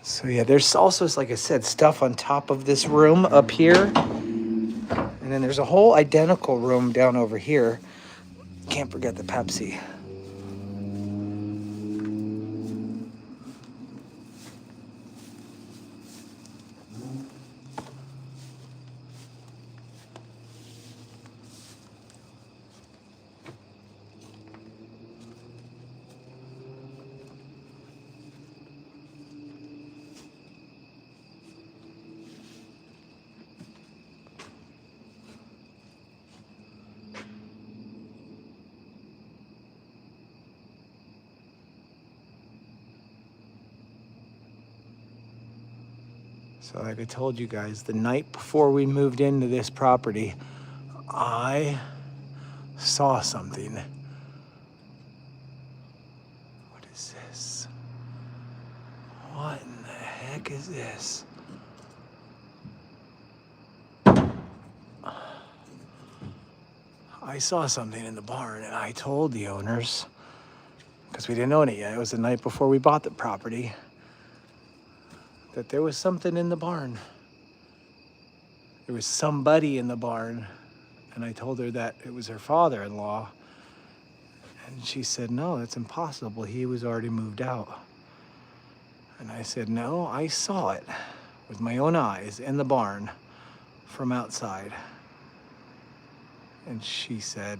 So yeah, there's also, like I said, stuff on top of this room up here. And then there's a whole identical room down over here. Can't forget the Pepsi. So like I told you guys, the night before we moved into this property, I saw something. What is this? What in the heck is this? I saw something in the barn and I told the owners, because we didn't own it yet, it was the night before we bought the property, that there was something in the barn. There was somebody in the barn. And I told her that it was her father-in-law. And she said, no, that's impossible. He was already moved out. And I said, no, I saw it with my own eyes in the barn from outside. And she said,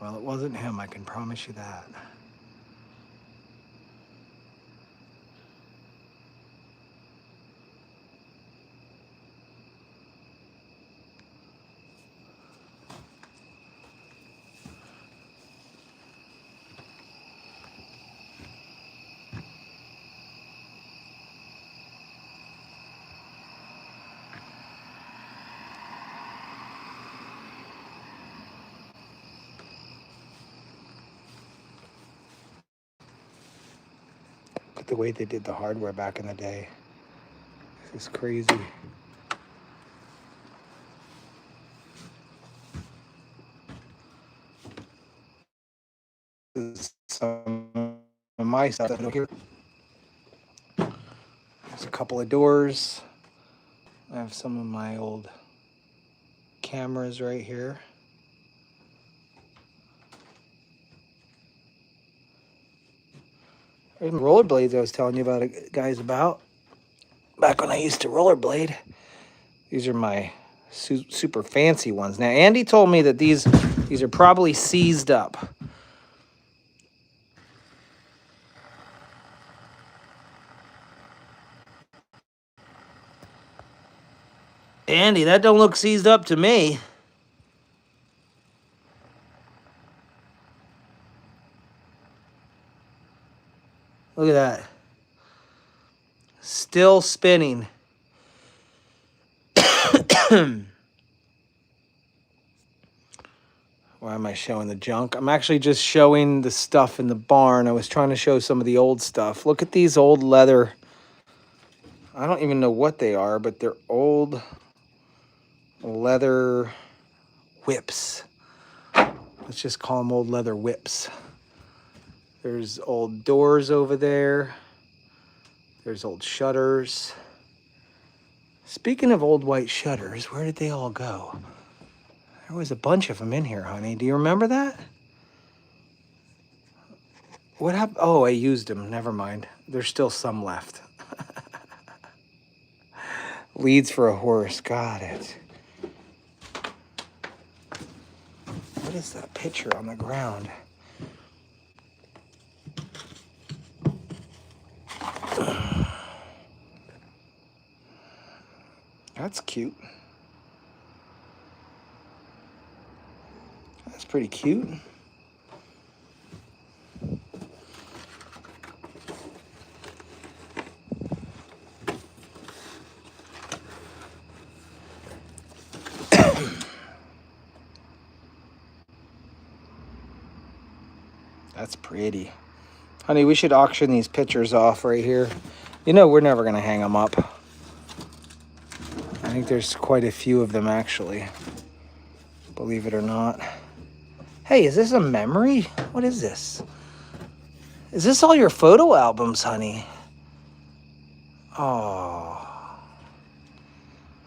well, it wasn't him, I can promise you that. Look at the way they did the hardware back in the day. This is crazy. This is some of my stuff here. There's a couple of doors. I have some of my old cameras right here. There's rollerblades I was telling you about, guys, about back when I used to rollerblade. These are my super fancy ones. Now, Andy told me that these are probably seized up. Andy, that don't look seized up to me. Look at that. Still spinning. Why am I showing the junk? I'm actually just showing the stuff in the barn. I was trying to show some of the old stuff. Look at these old leather. I don't even know what they are, but they're old leather whips. Let's just call them old leather whips. There's old doors over there. There's old shutters. Speaking of old white shutters, where did they all go? There was a bunch of them in here, honey. Do you remember that? What happened? Oh, I used them. Never mind. There's still some left. Leads for a horse. Got it. What is that picture on the ground? That's cute. That's pretty cute. That's pretty. Honey, we should auction these pictures off right here. You know, we're never gonna hang them up. I think there's quite a few of them actually, believe it or not. Hey, is this a memory? What is this? Is this all your photo albums, honey? Oh,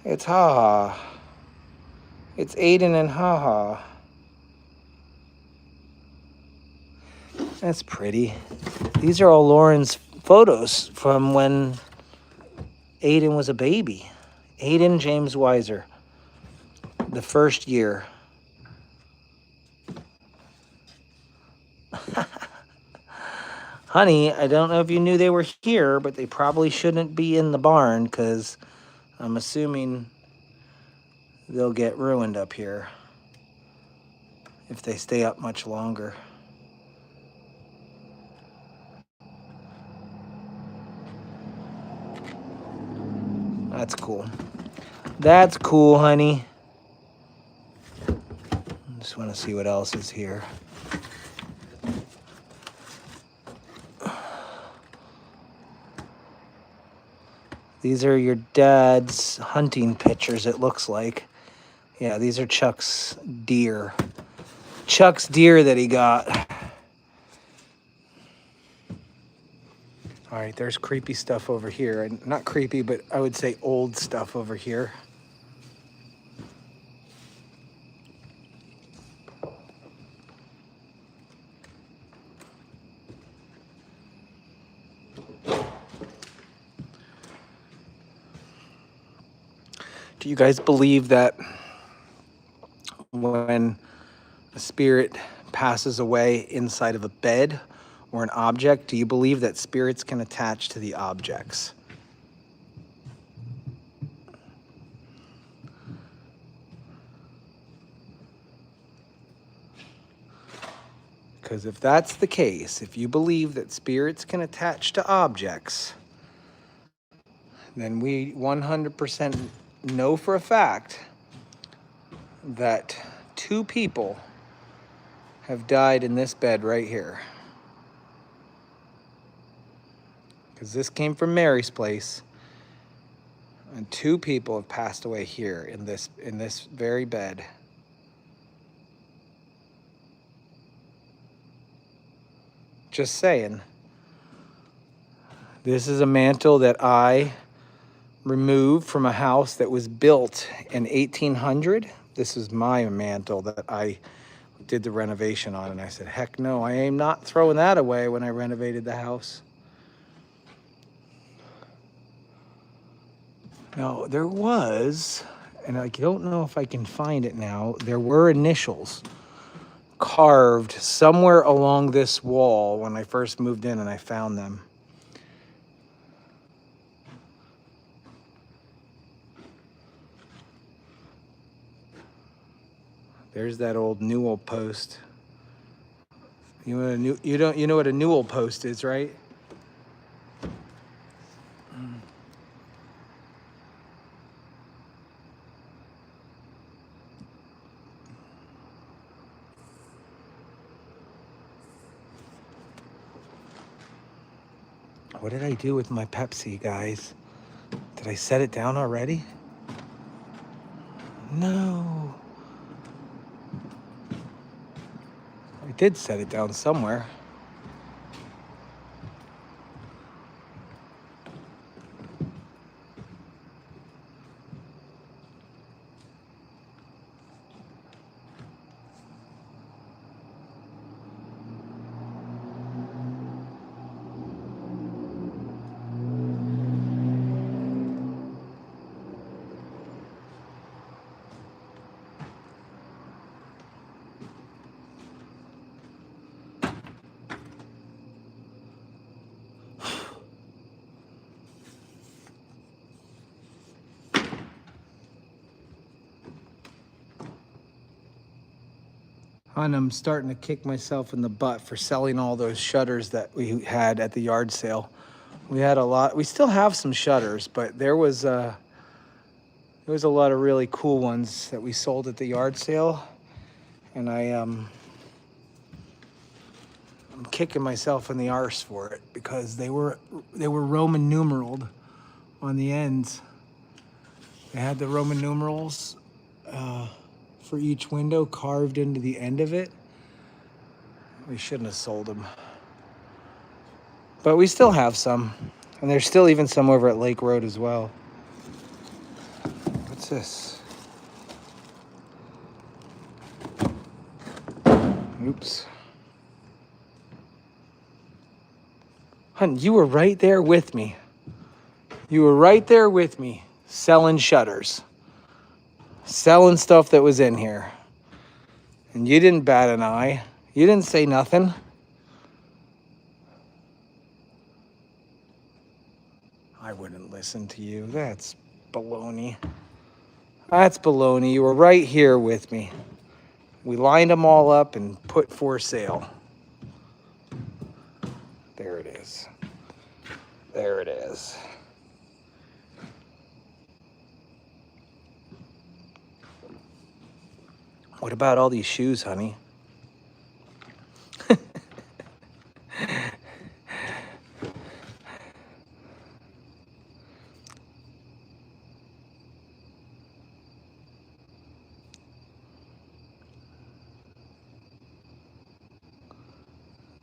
it's Haha. It's Aiden and Haha. That's pretty. These are all Lauren's photos from when Aiden was a baby. Aiden James Weiser, the first year. Honey, I don't know if you knew they were here, but they probably shouldn't be in the barn because I'm assuming they'll get ruined up here if they stay up much longer. That's cool. That's cool, honey. Just want to see what else is here. These are your dad's hunting pictures, it looks like. Yeah, these are Chuck's deer. Chuck's deer that he got. All right, there's creepy stuff over here. And not creepy, but I would say old stuff over here. Do you guys believe that when a spirit passes away inside of a bed or an object, do you believe that spirits can attach to the objects? Because if that's the case, if you believe that spirits can attach to objects, then we 100% know for a fact that 2 people have died in this bed right here. Because this came from Mary's place, and 2 people have passed away here in this very bed. Just saying. This is a mantle that I removed from a house that was built in 1800. This is my mantle that I did the renovation on, and I said, heck no, I am not throwing that away when I renovated the house. No, there was, and I don't know if I can find it now, there were initials carved somewhere along this wall when I first moved in, and I found them. There's that old newel post. You know what a newel post is, right? What did I do with my Pepsi, guys? Did I set it down already? No. I did set it down somewhere. And I'm starting to kick myself in the butt for selling all those shutters that we had at the yard sale. We had a lot. We still have some shutters, but there was a lot of really cool ones that we sold at the yard sale, and I'm I'm kicking myself in the arse for it because they were Roman numeraled on the ends. They had the Roman numerals for each window carved into the end of it. We shouldn't have sold them. But we still have some. And there's still even some over at Lake Road as well. What's this? Oops. Hun, you were right there with me. You were right there with me, selling shutters. Selling stuff that was in here. And you didn't bat an eye. You didn't say nothing. I wouldn't listen to you. That's baloney. That's baloney. You were right here with me. We lined them all up and put for sale. There it is. There it is. What about all these shoes, honey?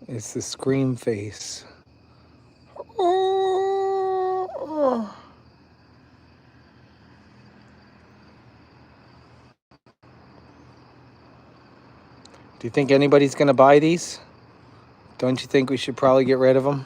It's the scream face. Oh. Do you think anybody's gonna buy these? Don't you think we should probably get rid of them?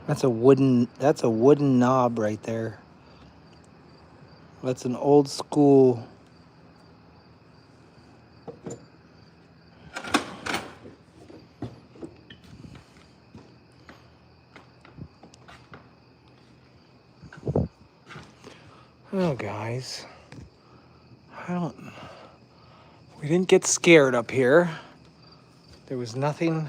That's a wooden knob right there. That's an old school. Oh, guys. We didn't get scared up here. There was nothing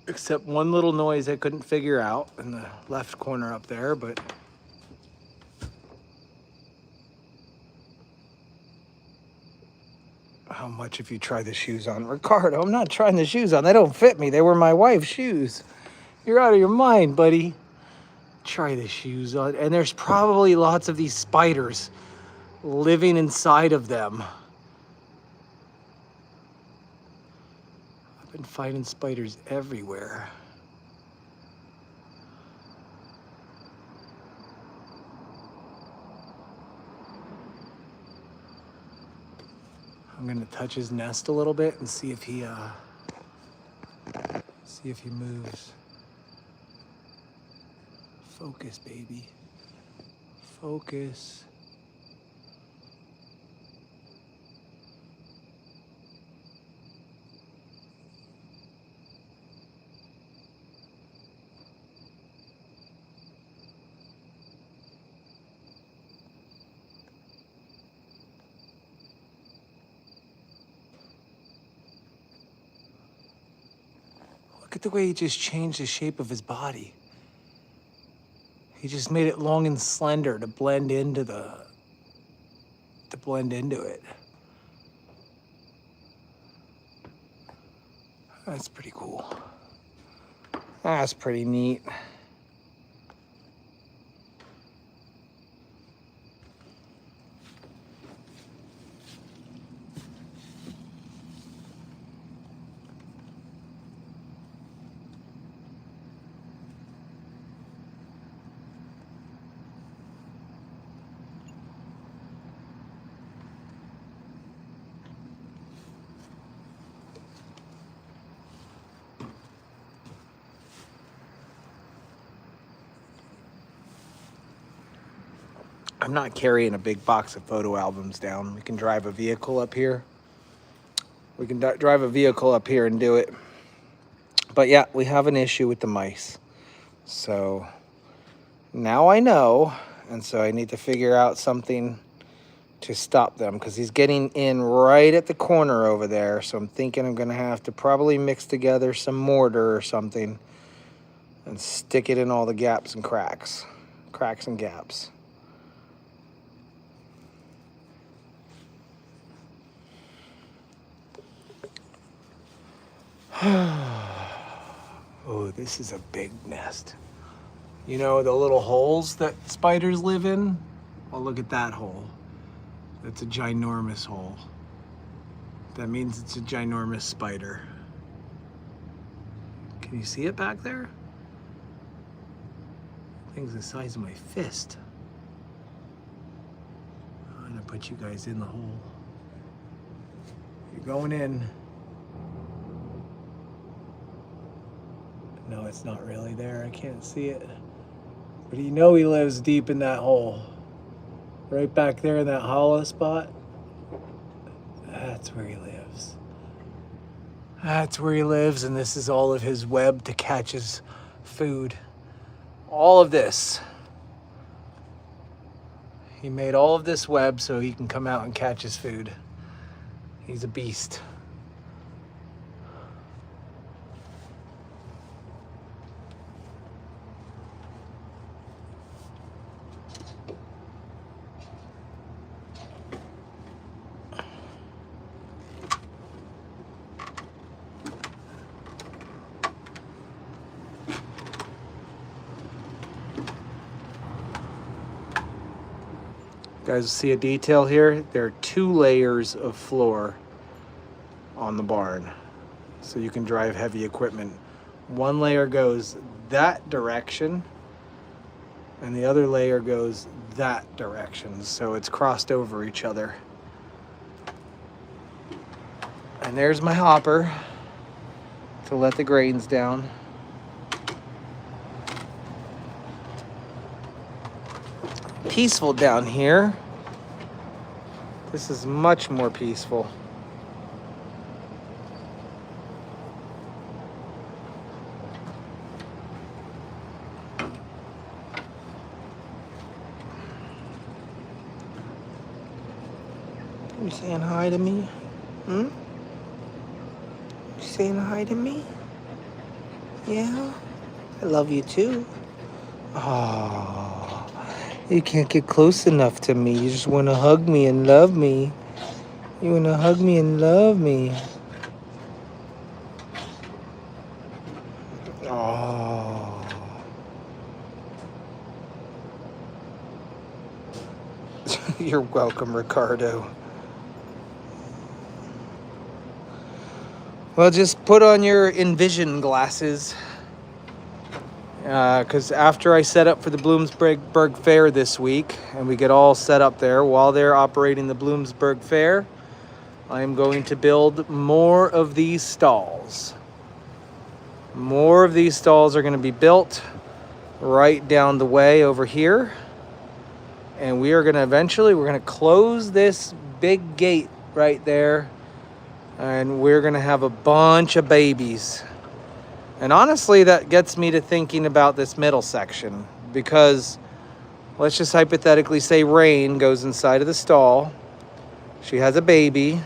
except one little noise I couldn't figure out in the left corner up there, but how much if you try the shoes on? Ricardo, I'm not trying the shoes on. They don't fit me. They were my wife's shoes. You're out of your mind, buddy. Try the shoes on. And there's probably lots of these spiders living inside of them. I've been fighting spiders everywhere. I'm gonna touch his nest a little bit and see if he moves. Focus, baby. Focus. Look at the way he just changed the shape of his body. He just made it long and slender to blend into it. That's pretty cool. That's pretty neat. I'm not carrying a big box of photo albums down. We can drive a vehicle up here. We can drive a vehicle up here and do it. But yeah, we have an issue with the mice. So now I know, and so I need to figure out something to stop them, because he's getting in right at the corner over there. So I'm thinking I'm gonna have to probably mix together some mortar or something and stick it in all the gaps and cracks and gaps. Oh, this is a big nest. You know the little holes that spiders live in? Well, look at that hole. That's a ginormous hole. That means it's a ginormous spider. Can you see it back there? Thing's the size of my fist. I'm gonna put you guys in the hole. You're going in. No, it's not really there. I can't see it. But you know he lives deep in that hole. Right back there in that hollow spot. That's where he lives. That's where he lives, and this is all of his web to catch his food. All of this. He made all of this web so he can come out and catch his food. He's a beast. Guys, see a detail here? There are 2 layers of floor on the barn, so you can drive heavy equipment. One layer goes that direction, and the other layer goes that direction, so it's crossed over each other. And there's my hopper to let the grains down. Peaceful down here. This is much more peaceful. You saying hi to me? You saying hi to me? Yeah? I love you too. Oh. You can't get close enough to me. You just want to hug me and love me. You want to hug me and love me. Oh. You're welcome, Ricardo. Well, just put on your Envision glasses. Because after I set up for the Bloomsburg Fair this week, and we get all set up there while they're operating the Bloomsburg Fair, I am going to build more of these stalls. More of these stalls are going to be built right down the way over here. And we are going to eventually, we're going to close this big gate right there. And we're going to have a bunch of babies. And honestly, that gets me to thinking about this middle section, because let's just hypothetically say Rain goes inside of the stall. She has a baby,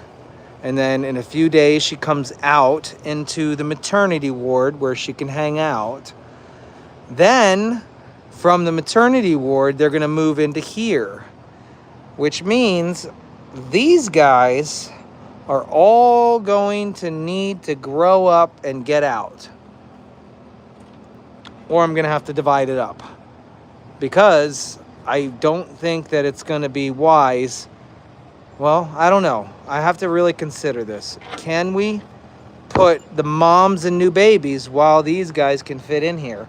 and then in a few days she comes out into the maternity ward where she can hang out. Then from the maternity ward, they're going to move into here, which means these guys are all going to need to grow up and get out. Or I'm going to have to divide it up, because I don't think that it's going to be wise. Well, I don't know. I have to really consider this. Can we put the moms and new babies while these guys can fit in here?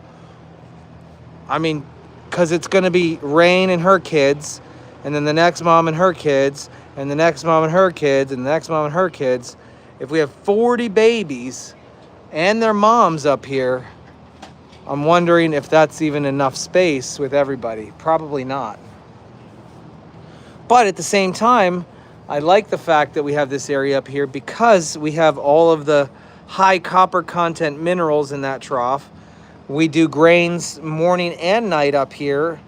I mean, because it's going to be Rain and her kids, and then the next mom and her kids, and the next mom and her kids, and the next mom and her kids. If we have 40 babies and their moms up here, I'm wondering if that's even enough space with everybody. Probably not. But at the same time, I like the fact that we have this area up here because we have all of the high copper content minerals in that trough. We do grains morning and night up here.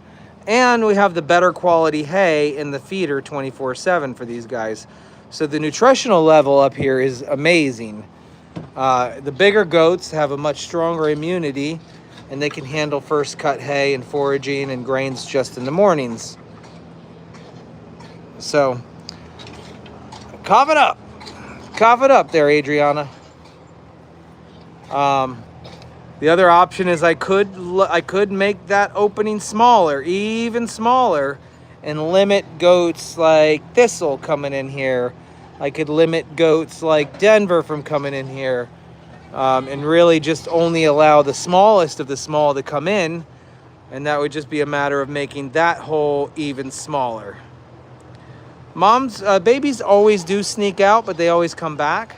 And we have the better quality hay in the feeder 24/7 for these guys. So the nutritional level up here is amazing. The bigger goats have a much stronger immunity, and they can handle first cut hay and foraging and grains just in the mornings. So, cough it up. Cough it up there, Adriana. The other option is I could make that opening smaller, even smaller, and limit goats like Thistle coming in here. I could limit goats like Denver from coming in here, and really just only allow the smallest of the small to come in, and that would just be a matter of making that hole even smaller. Babies always do sneak out, but they always come back.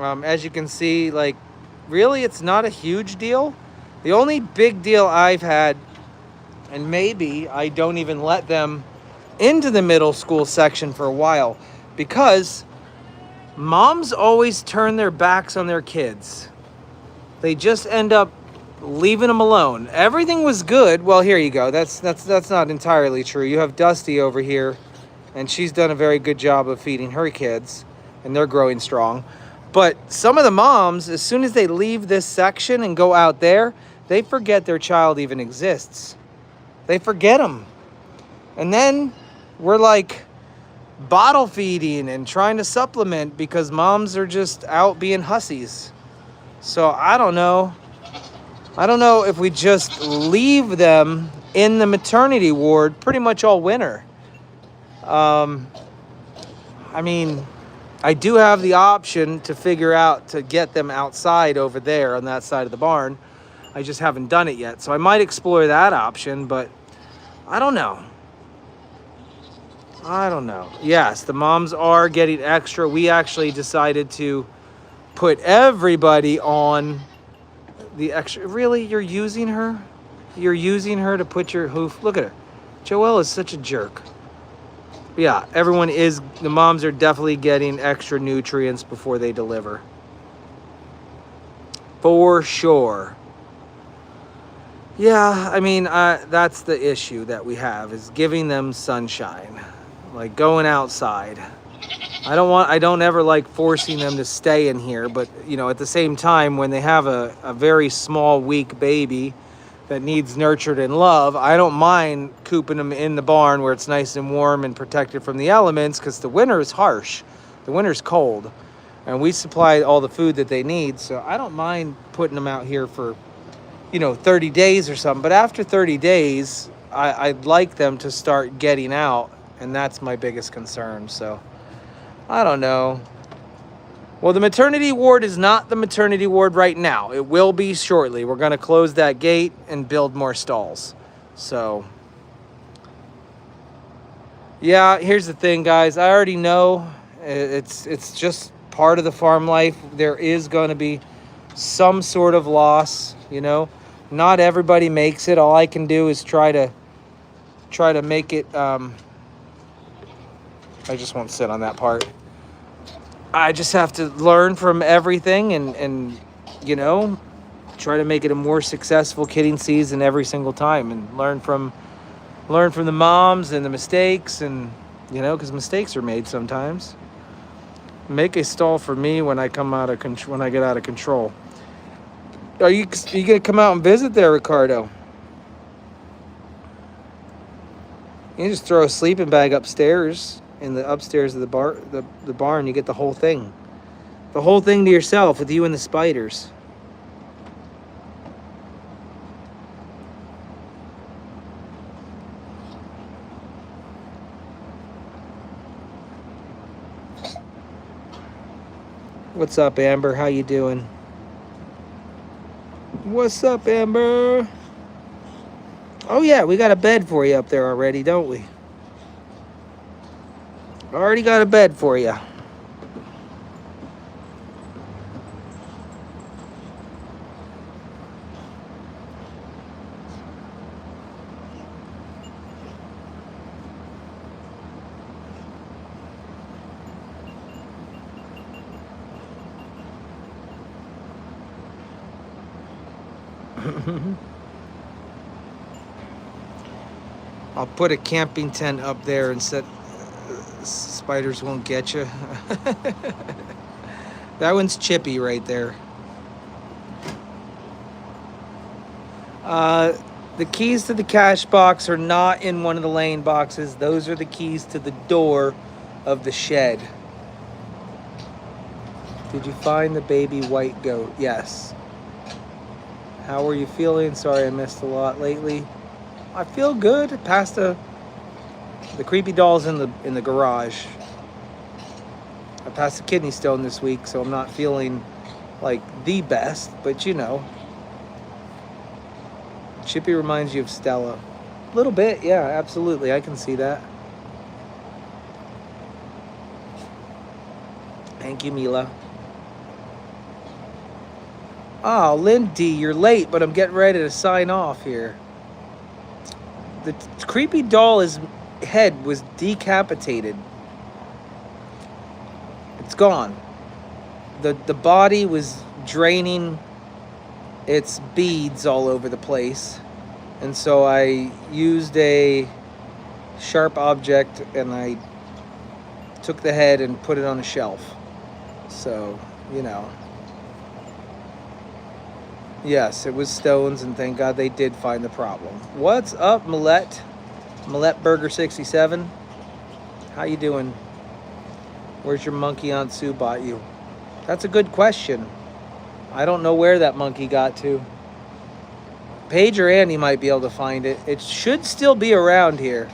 As you can see, like, really, it's not a huge deal. The only big deal I've had, and maybe I don't even let them into the middle school section for a while, because moms always turn their backs on their kids. They just end up leaving them alone. Everything was good. Well, here you go. That's not entirely true. You have Dusty over here, and she's done a very good job of feeding her kids, and they're growing strong. But some of the moms, as soon as they leave this section and go out there, they forget their child even exists. They forget them. And then we're like bottle feeding and trying to supplement because moms are just out being hussies. So I don't know. I don't know if we just leave them in the maternity ward pretty much all winter. I mean, I do have the option to figure out to get them outside over there on that side of the barn. I just haven't done it yet. So I might explore that option, but I don't know. Yes, the moms are getting extra. We actually decided to put everybody on the extra. Really? You're using her? You're using her to put your hoof? Look at her. Joelle is such a jerk. Yeah, the moms are definitely getting extra nutrients before they deliver. For sure. Yeah, I mean, that's the issue that we have, is giving them sunshine. Like going outside. I don't ever like forcing them to stay in here, but at the same time, when they have a very small, weak baby that needs nurtured and love, I don't mind cooping them in the barn where it's nice and warm and protected from the elements, because the winter is harsh. The winter's cold, and we supply all the food that they need, so I don't mind putting them out here for 30 days or something. But after 30 days, I'd like them to start getting out, and that's my biggest concern. So I don't know. Well, the maternity ward is not the maternity ward right now. It will be shortly. We're going to close that gate and build more stalls. So, yeah, here's the thing, guys. I already know it's just part of the farm life. There is going to be some sort of loss, Not everybody makes it. All I can do is try to make it. I just won't sit on that part. I just have to learn from everything and try to make it a more successful kidding season every single time, and learn from the moms and the mistakes, and because mistakes are made sometimes. Make a stall for me when I get out of control. Are you gonna come out and visit there, Ricardo? You can just throw a sleeping bag upstairs. In the upstairs of the barn, you get the whole thing. The whole thing to yourself with you and the spiders. What's up, Amber? How you doing? What's up, Amber? Oh yeah, we got a bed for you up there already, don't we? Already got a bed for you. I'll put a camping tent up there and set spiders won't get you. That one's Chippy right there. The keys to the cash box are not in one of the laying boxes. Those are the keys to the door of the shed. Did you find the baby white goat? Yes. How are you feeling? Sorry I missed a lot lately. I feel good. Past the creepy doll's in the garage. I passed the kidney stone this week, so I'm not feeling like the best, but you know. Chippy reminds you of Stella. A little bit, yeah, absolutely. I can see that. Thank you, Mila. Oh, Lindy, you're late, but I'm getting ready to sign off here. The creepy doll's head was decapitated. It's gone. The body was draining its beads all over the place, and so I used a sharp object and I took the head and put it on a shelf. So, you know. Yes, it was stones, and thank God they did find the problem. What's up, Millette? Millette Burger 67. How you doing? Where's your monkey Aunt Sue bought you? That's a good question. I don't know where that monkey got to. Paige or Andy might be able to find it. It should still be around here.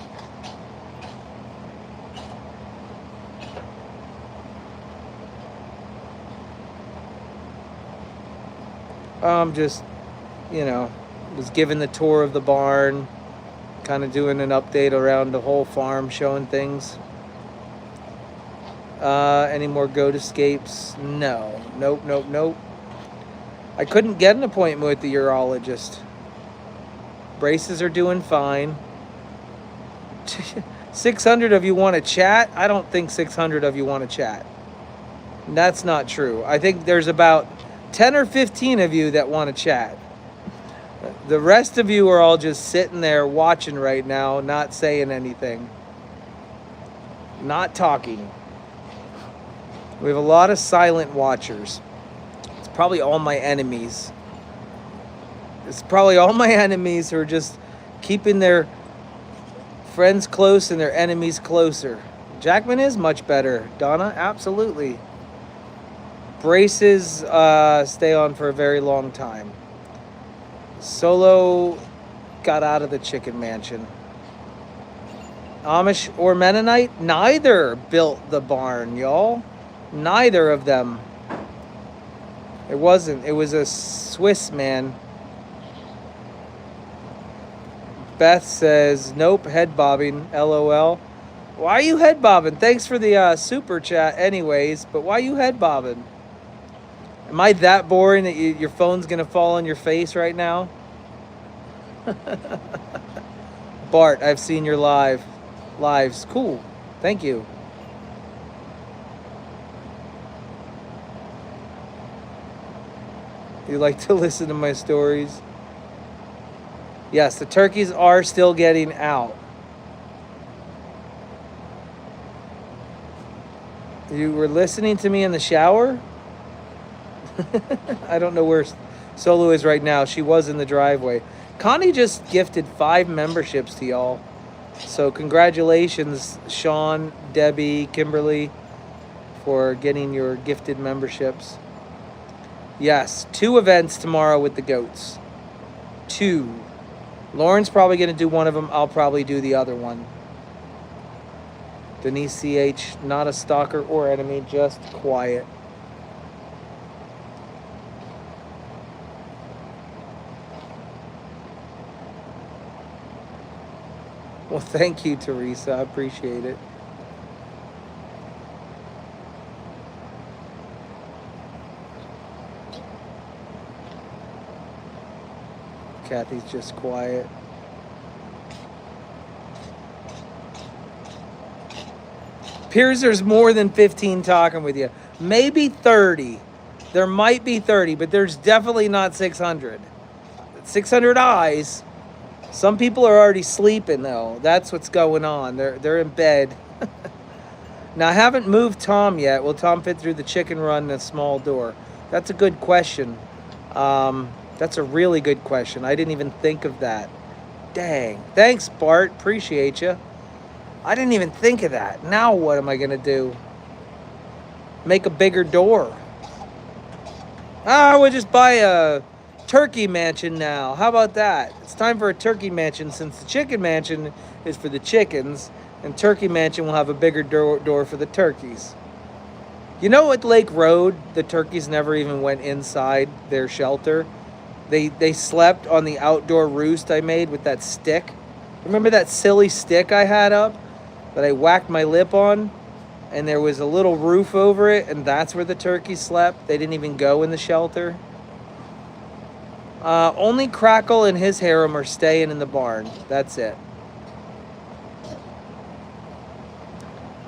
Just, you know, was given the tour of the barn, kind of doing an update around the whole farm, showing things. Any more goat escapes? No. Nope. I couldn't get an appointment with the urologist. Braces are doing fine. 600 of you want to chat? I don't think 600 of you want to chat. That's not true. I think there's about 10 or 15 of you that want to chat. The rest of you are all just sitting there watching right now, not saying anything. Not talking. We have a lot of silent watchers. It's probably all my enemies. It's probably all my enemies who are just keeping their friends close and their enemies closer. Jackman is much better. Donna, absolutely. Braces stay on for a very long time. Solo got out of the chicken mansion. Amish or Mennonite? Neither built the barn, y'all. Neither of them. It wasn't. It was a Swiss man. Beth says, nope, head bobbing, LOL. Why are you head bobbing? Thanks for the super chat anyways, but why are you head bobbing? Am I that boring that your phone's going to fall on your face right now? Bart, I've seen your lives. Cool. Thank you. You like to listen to my stories? Yes, the turkeys are still getting out. You were listening to me in the shower? I don't know where Solo is right now. She was in the driveway. Connie just gifted 5 memberships to y'all. So congratulations, Sean, Debbie, Kimberly, for getting your gifted memberships. Yes, 2 events tomorrow with the goats. 2. Lauren's probably going to do one of them. I'll probably do the other one. Denise CH, not a stalker or enemy, just quiet. Well, thank you, Teresa. I appreciate it. Kathy's just quiet. Appears there's more than 15 talking with you. Maybe 30. There might be 30, but there's definitely not 600. 600 eyes. Some people are already sleeping though. That's what's going on. They're in bed. Now I haven't moved Tom yet. Will Tom fit through the chicken run in a small door? That's a good question. That's a really good question. I didn't even think of that. Dang. Thanks, Bart. Appreciate you. I didn't even think of that. Now what am I gonna do? Make a bigger door. We'll just buy a turkey mansion now. How about that? It's time for a turkey mansion since the chicken mansion is for the chickens and turkey mansion will have a bigger door for the turkeys. You know, at Lake Road, the turkeys never even went inside their shelter. They slept on the outdoor roost I made with that stick. Remember that silly stick I had up that I whacked my lip on? And there was a little roof over it, and that's where the turkeys slept. They didn't even go in the shelter. Only Crackle and his harem are staying in the barn. That's it.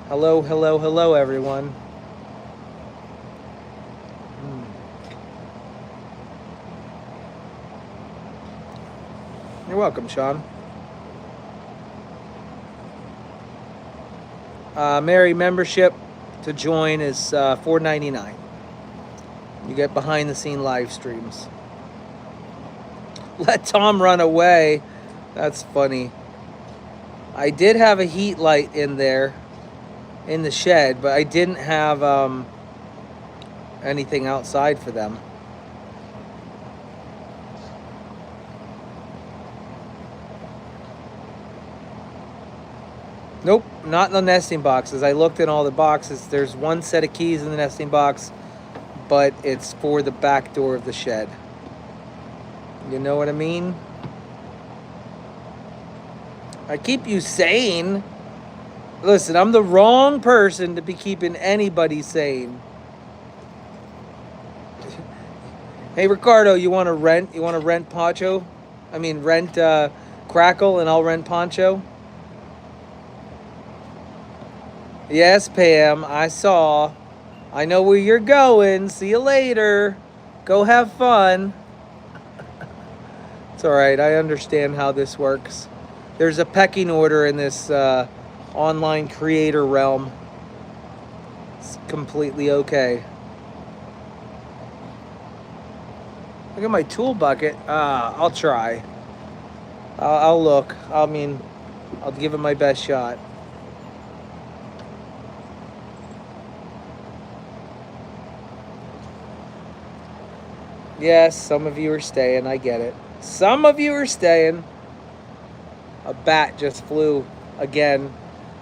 Hello, hello, hello, everyone. You're welcome, Sean. Mary membership to join is $4.99. You get behind the scene live streams. Let Tom run away. That's funny. I did have a heat light in there in the shed, but I didn't have anything outside for them. Nope, not in the nesting boxes. I looked in all the boxes. There's one set of keys in the nesting box, but it's for the back door of the shed. You know what I mean? I keep you sane. Listen, I'm the wrong person to be keeping anybody sane. Hey, Ricardo, you want to rent? You want to rent Poncho? I mean, rent Crackle, and I'll rent Poncho. Yes, Pam, I saw. I know where you're going. See you later. Go have fun. It's all right. I understand how this works. There's a pecking order in this online creator realm. It's completely okay. Look at my tool bucket. I'll try. I'll look. I mean, I'll give it my best shot. Yes, some of you are staying. I get it. Some of you are staying. A bat just flew again.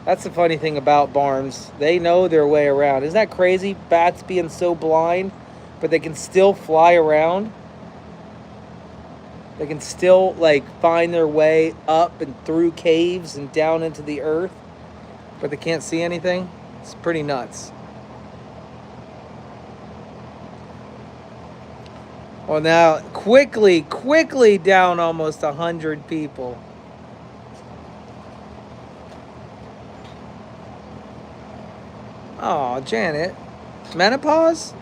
That's the funny thing about barns. They know their way around. Isn't that crazy? Bats being so blind, but they can still fly around. They can still like find their way up and through caves and down into the earth, but they can't see anything. It's pretty nuts. Well, now quickly down almost 100 people. Oh, Janet, menopause?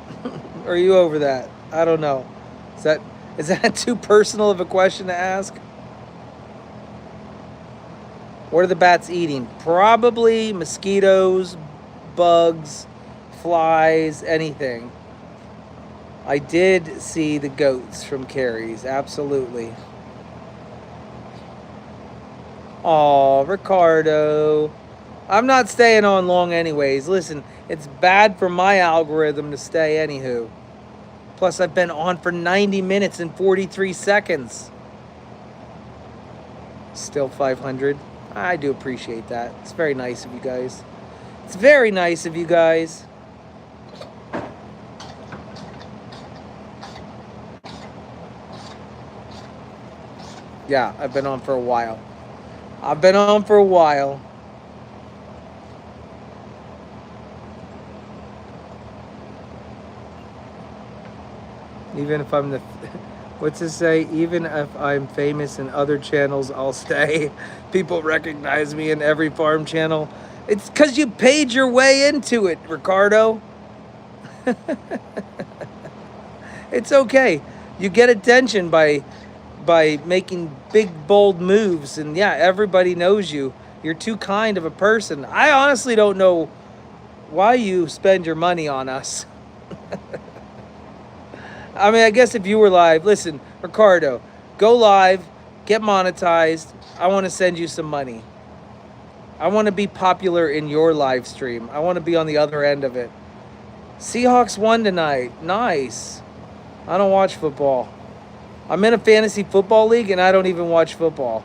Or are you over that? I don't know. Is that too personal of a question to ask? What are the bats eating? Probably mosquitoes, bugs, flies, anything. I did see the goats from Carrie's, absolutely. Oh, Ricardo. I'm not staying on long anyways. Listen, it's bad for my algorithm to stay anywho. Plus, I've been on for 90 minutes and 43 seconds. Still 500. I do appreciate that. It's very nice of you guys. It's very nice of you guys. Yeah, I've been on for a while. Even if I'm the... What's it say? Even if I'm famous in other channels, I'll stay. People recognize me in every farm channel. It's because you paid your way into it, Ricardo. It's okay. You get attention by by making big, bold moves. And yeah, everybody knows you. You're too kind of a person. I honestly don't know why you spend your money on us. I mean, I guess if you were live, listen, Ricardo, go live, get monetized. I want to send you some money. I want to be popular in your live stream. I want to be on the other end of it. Seahawks won tonight. Nice. I don't watch football. I'm in a fantasy football league and I don't even watch football.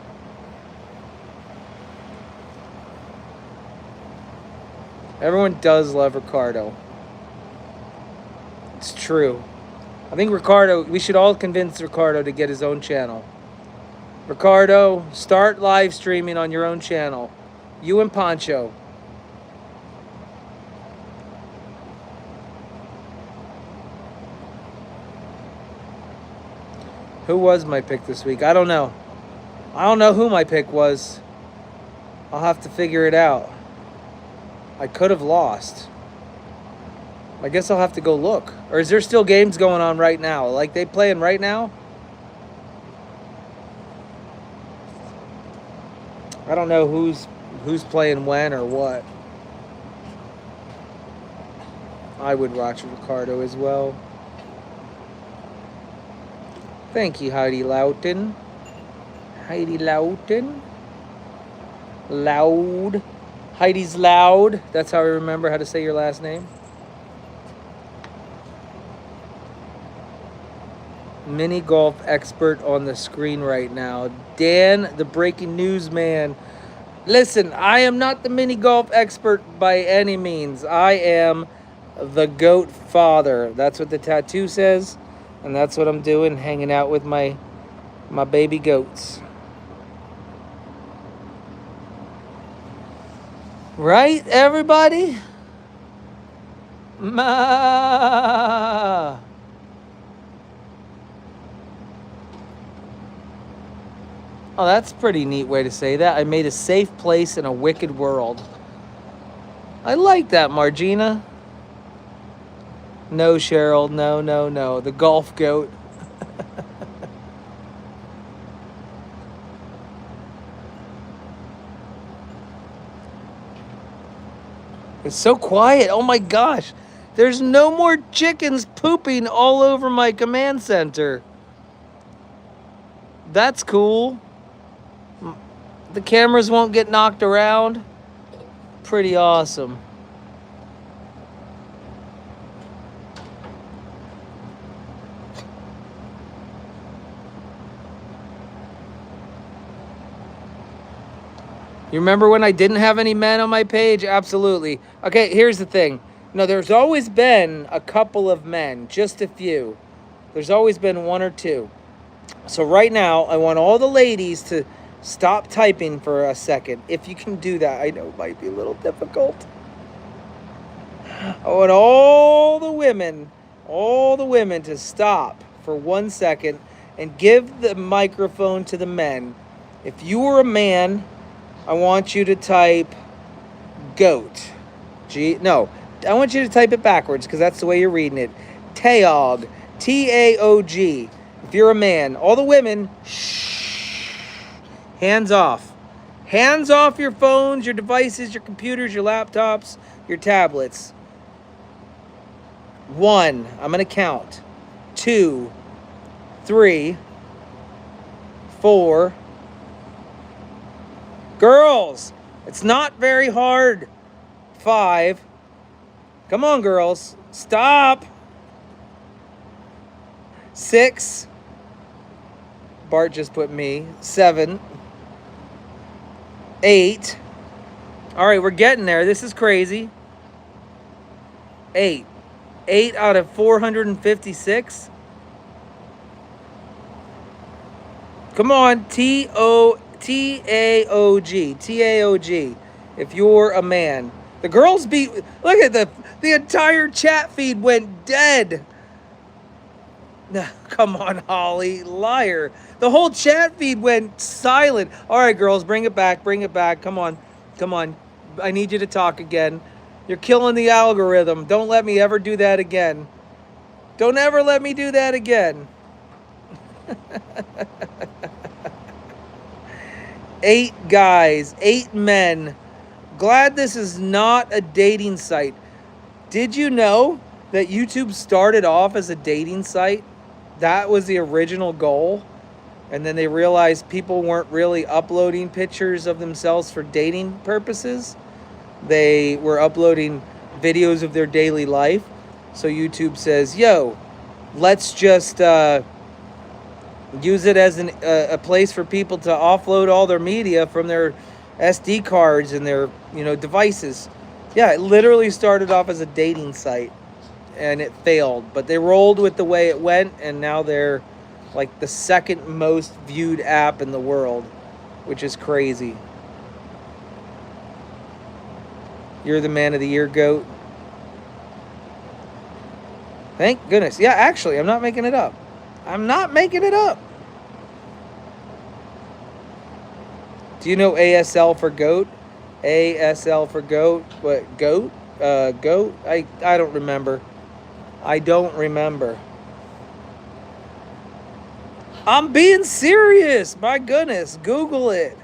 Everyone does love Ricardo. It's true. I think Ricardo, we should all convince Ricardo to get his own channel. Ricardo, start live streaming on your own channel. You and Pancho. Who was my pick this week? I don't know. I don't know who my pick was. I'll have to figure it out. I could have lost. I guess I'll have to go look. Or is there still games going on right now? Like they playing right now? I don't know who's playing when or what. I would watch Ricardo as well. Thank you, Heidi Loughton. Heidi Loughton. Loud. Heidi's Loud. That's how I remember how to say your last name. Mini golf expert on the screen right now. Dan, the breaking news man. Listen, I am not the mini golf expert by any means. I am the goat father. That's what the tattoo says. And that's what I'm doing, hanging out with my baby goats. Right, everybody? Ma. Oh, that's a pretty neat way to say that. I made a safe place in a wicked world. I like that, Margina. No, Cheryl. No, no, no. The golf goat. It's so quiet. Oh my gosh. There's no more chickens pooping all over my command center. That's cool. The cameras won't get knocked around. Pretty awesome. You remember when I didn't have any men on my page? Absolutely. Okay, here's the thing. No, there's always been a couple of men, just a few. There's always been one or two. So right now, I want all the ladies to stop typing for a second. If you can do that, I know it might be a little difficult. I want all the women to stop for 1 second and give the microphone to the men. If you were a man, I want you to type goat. I want you to type it backwards because that's the way you're reading it. Taog. Taog. If you're a man, all the women, shh. Hands off. Hands off your phones, your devices, your computers, your laptops, your tablets. 1, I'm going to count. 2, 3, 4. Girls, it's not very hard. 5. Come on, girls. Stop. 6. Bart just put me. 7. 8. All right, we're getting there. This is crazy. 8. 8 out of 456. Come on, Taog. Taog. If you're a man. The girls beat. Look at the entire chat feed went dead. Come on, Holly. Liar. The whole chat feed went silent. All right, girls, bring it back. Bring it back. Come on. Come on. I need you to talk again. You're killing the algorithm. Don't let me ever do that again. Don't ever let me do that again. 8 guys, 8 men. Glad this is not a dating site. Did you know that YouTube started off as a dating site? That was the original goal. And then they realized people weren't really uploading pictures of themselves for dating purposes. They were uploading videos of their daily life. So YouTube says, yo, let's just use it as a place for people to offload all their media from their SD cards and their devices. Yeah, it literally started off as a dating site, and it failed. But they rolled with the way it went, and now they're like the second most viewed app in the world, which is crazy. You're the man of the year, GOAT. Thank goodness. Yeah, actually, I'm not making it up. I'm not making it up. Do you know ASL for GOAT? ASL for GOAT? What, GOAT? GOAT? I don't remember. I don't remember. I'm being serious. My goodness. Google it.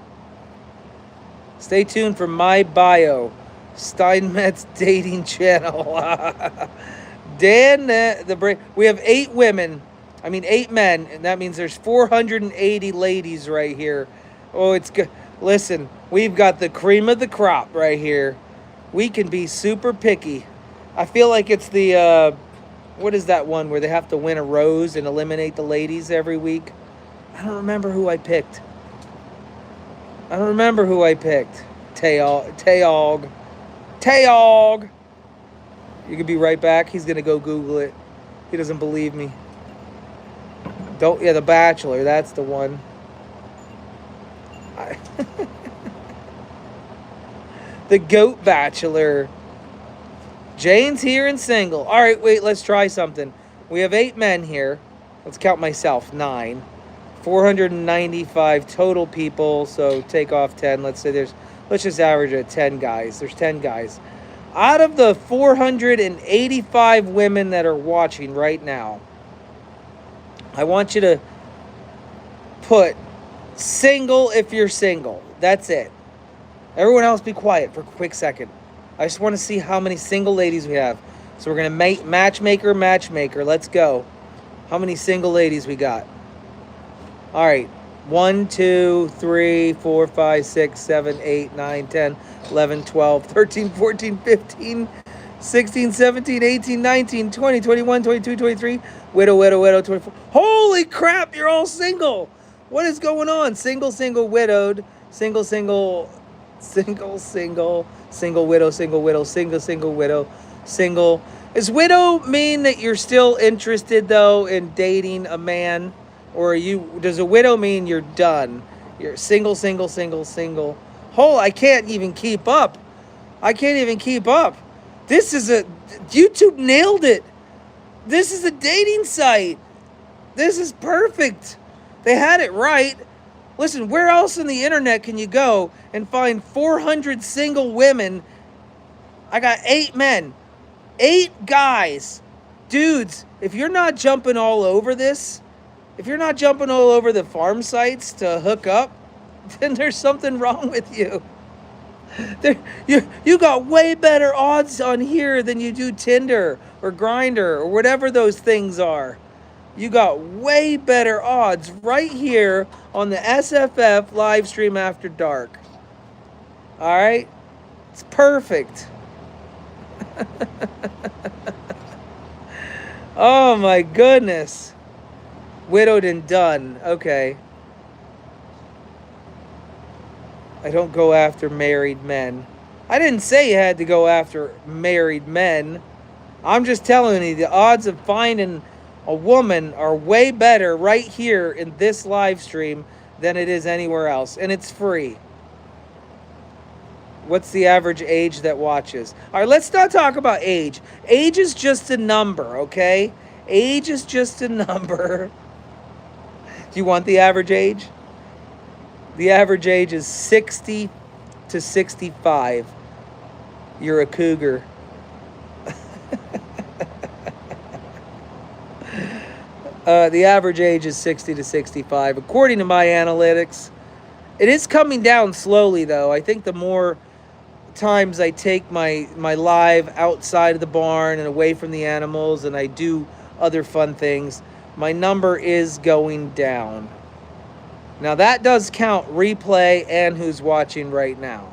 Stay tuned for my bio. Steinmetz dating channel. Dan the break. We have 8 women. I mean 8 men, and that means there's 480 ladies right here. Oh, it's good. Listen, we've got the cream of the crop right here. We can be super picky. I feel like it's the what is that one where they have to win a rose and eliminate the ladies every week? I don't remember who I picked. Taeyog. You can be right back. He's gonna go Google it. He doesn't believe me. The Bachelor. That's the one. The GOAT Bachelor. Jane's here and single. All right, wait. Let's try something. We have 8 men here. Let's count myself. 9. 495 total people. So take off 10. Let's just average at 10 guys. There's 10 guys. Out of the 485 women that are watching right now, I want you to put single if you're single. That's it. Everyone else be quiet for a quick second. I just want to see how many single ladies we have. So we're going to make matchmaker. Let's go. How many single ladies we got? All right. 1, 2, 3, 4, 5, 6, 7, 8, 9, 10, 11, 12, 13, 14, 15, 16, 17, 18, 19, 20, 21, 22, 23. Widow, 24. Holy crap, you're all single. What is going on? Single, widowed. Single, widow, single, widow, single. Does widow mean that you're still interested, though, in dating a man? Or does a widow mean you're done? You're single. Oh, I can't even keep up. YouTube nailed it. This is a dating site. This is perfect. They had it right. Listen, where else on the internet can you go and find 400 single women? I got 8 men, 8 guys. Dudes, if you're not jumping all over this, if you're not jumping all over the farm sites to hook up, then there's something wrong with you. You got way better odds on here than you do Tinder or Grindr or whatever those things are. You got way better odds right here on the SFF live stream after dark. All right? It's perfect. Oh my goodness. Widowed and done. Okay. I don't go after married men. I didn't say you had to go after married men. I'm just telling you the odds of finding a woman are way better right here in this live stream than it is anywhere else. And it's free. What's the average age that watches? All right, let's not talk about age. Age is just a number, okay? Age is just a number. Do you want the average age? The average age is 60 to 65. You're a cougar. The average age is 60 to 65, according to my analytics. It is coming down slowly, though. I think the more times I take my live outside of the barn and away from the animals and I do other fun things, my number is going down. Now that does count replay and who's watching right now.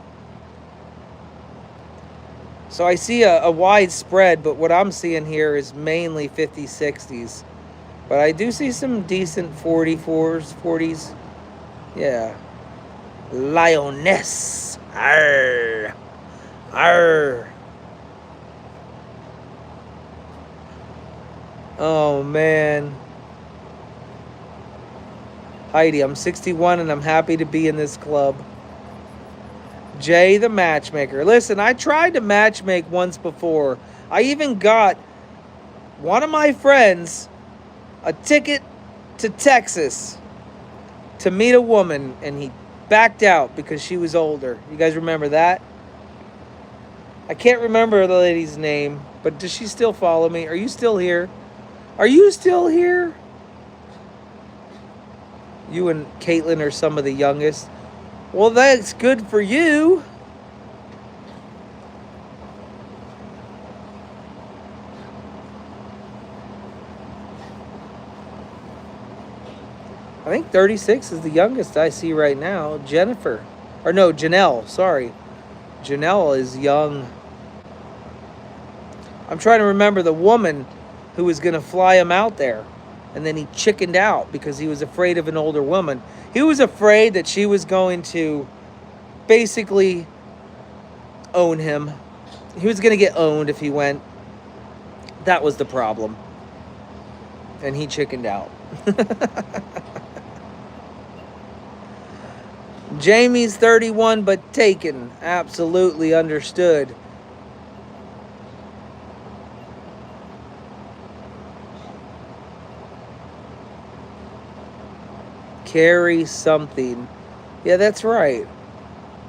So I see a wide spread, but what I'm seeing here is mainly 50s, 60s. But I do see some decent 44s, 40s. Yeah. Lioness. Arr. Arr. Oh, man. Heidi, I'm 61 and I'm happy to be in this club. Jay the matchmaker. Listen, I tried to matchmake once before. I even got one of my friends a ticket to Texas to meet a woman, and he backed out because she was older. You guys remember that? I can't remember the lady's name, but does she still follow me? Are you still here? Are you still here? You and Caitlin are some of the youngest. Well, that's good for you. I think 36 is the youngest I see right now. Jennifer. Or no, Janelle. Sorry. Janelle is young. I'm trying to remember the woman who was going to fly him out there. And then he chickened out because he was afraid of an older woman. He was afraid that she was going to basically own him. He was going to get owned if he went. That was the problem. And he chickened out. Jamie's 31 but taken. Absolutely understood. Carry something. Yeah, that's right.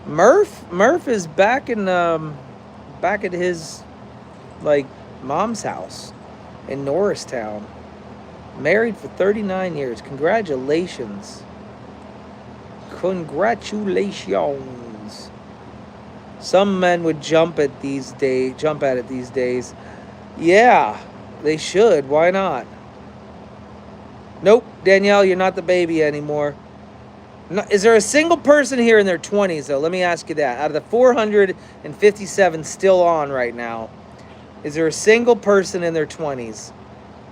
Murph is back at his mom's house in Norristown. Married for 39 years. Congratulations. Congratulations. Some men would jump at it these days. Yeah, they should. Why not? Nope, Danielle, you're not the baby anymore. No, is there a single person here in their 20s, though? Let me ask you that. Out of the 457 still on right now, is there a single person in their 20s?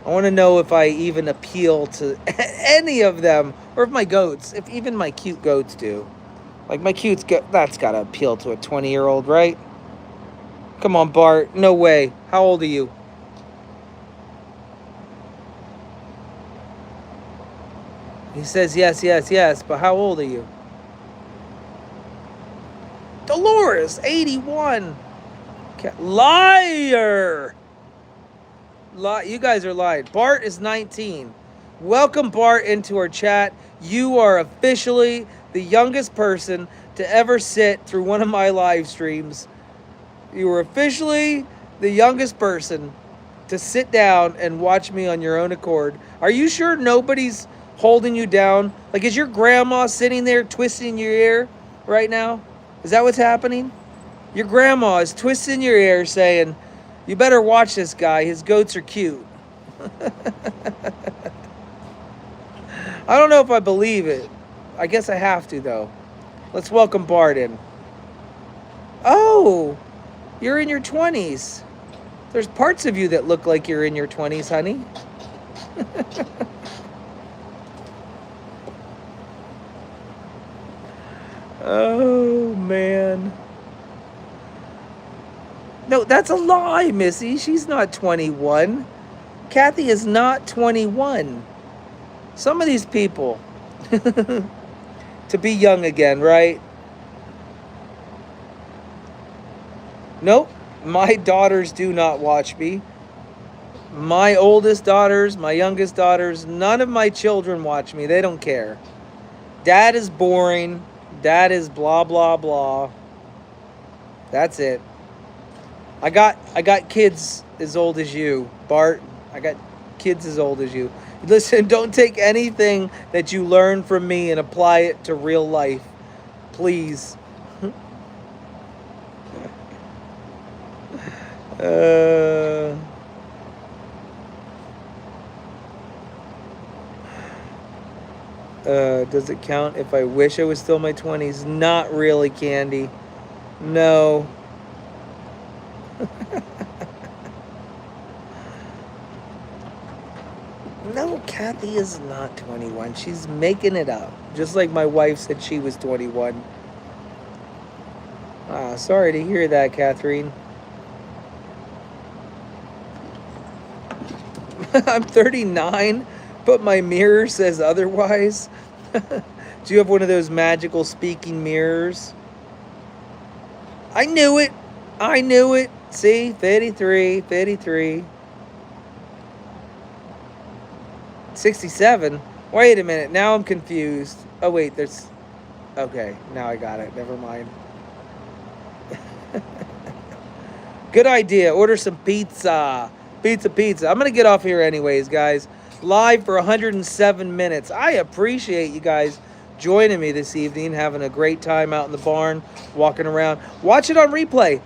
I want to know if I even appeal to any of them, or if my goats, if even my cute goats do. Like my cute goat, that's got to appeal to a 20-year-old, right? Come on, Bart. No way. How old are you? He says yes, yes, yes, but how old are you? Dolores, 81. Liar. You guys are lying. Bart is 19. Welcome, Bart, into our chat. You are officially the youngest person to ever sit through one of my live streams. You are officially the youngest person to sit down and watch me on your own accord. Are you sure nobody's holding you down? Like, is your grandma sitting there twisting your ear right now? Is that what's happening? Your grandma is twisting your ear saying, you better watch this guy. His goats are cute. I don't know if I believe it. I guess I have to, though. Let's welcome Bart in. Oh, you're in your 20s. There's parts of you that look like you're in your 20s, honey. Oh, man. No, that's a lie, Missy. She's not 21. Kathy is not 21. Some of these people. To be young again, right? Nope. My daughters do not watch me. My oldest daughters, my youngest daughters, none of my children watch me. They don't care. Dad is boring. Dad is blah, blah, blah. That's it. I got kids as old as you, Bart. I got kids as old as you. Listen, don't take anything that you learn from me and apply it to real life. Please. Does it count if I wish I was still in my 20s? Not really, Candy. No. No, Kathy is not 21. She's making it up. Just like my wife said she was 21. Ah, sorry to hear that, Catherine. I'm 39, but my mirror says otherwise. Do you have one of those magical speaking mirrors? I knew it. I knew it. See, 53, 53. 67? Wait a minute. Now I'm confused. Oh, wait. There's... Okay. Now I got it. Never mind. Good idea. Order some pizza. Pizza. I'm going to get off here anyways, guys. Live for 107 minutes. I appreciate you guys joining me this evening, having a great time out in the barn, walking around. Watch it on replay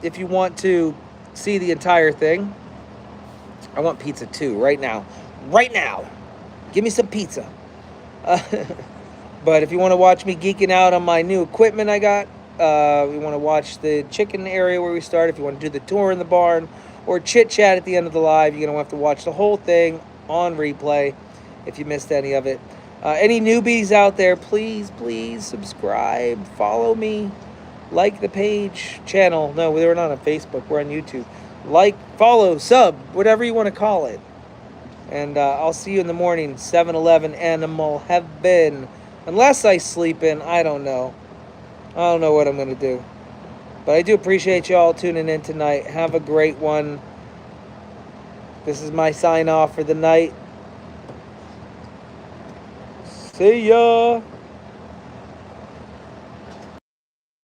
if you want to see the entire thing. I want pizza too, right now. Right now. Give me some pizza. But if you want to watch me geeking out on my new equipment I got, you want to watch the chicken area where we start, if you want to do the tour in the barn, or chit-chat at the end of the live, you're going to have to watch the whole thing on replay if you missed any of it. Any newbies out there, please subscribe, follow me, like the page, channel. No, we're not on Facebook, we're on YouTube. Like, follow, sub, whatever you want to call it. And I'll see you in the morning, 7-Eleven Animal Heaven. Unless I sleep in, I don't know. I don't know what I'm going to do. But I do appreciate you all tuning in tonight. Have a great one. This is my sign off for the night. See ya.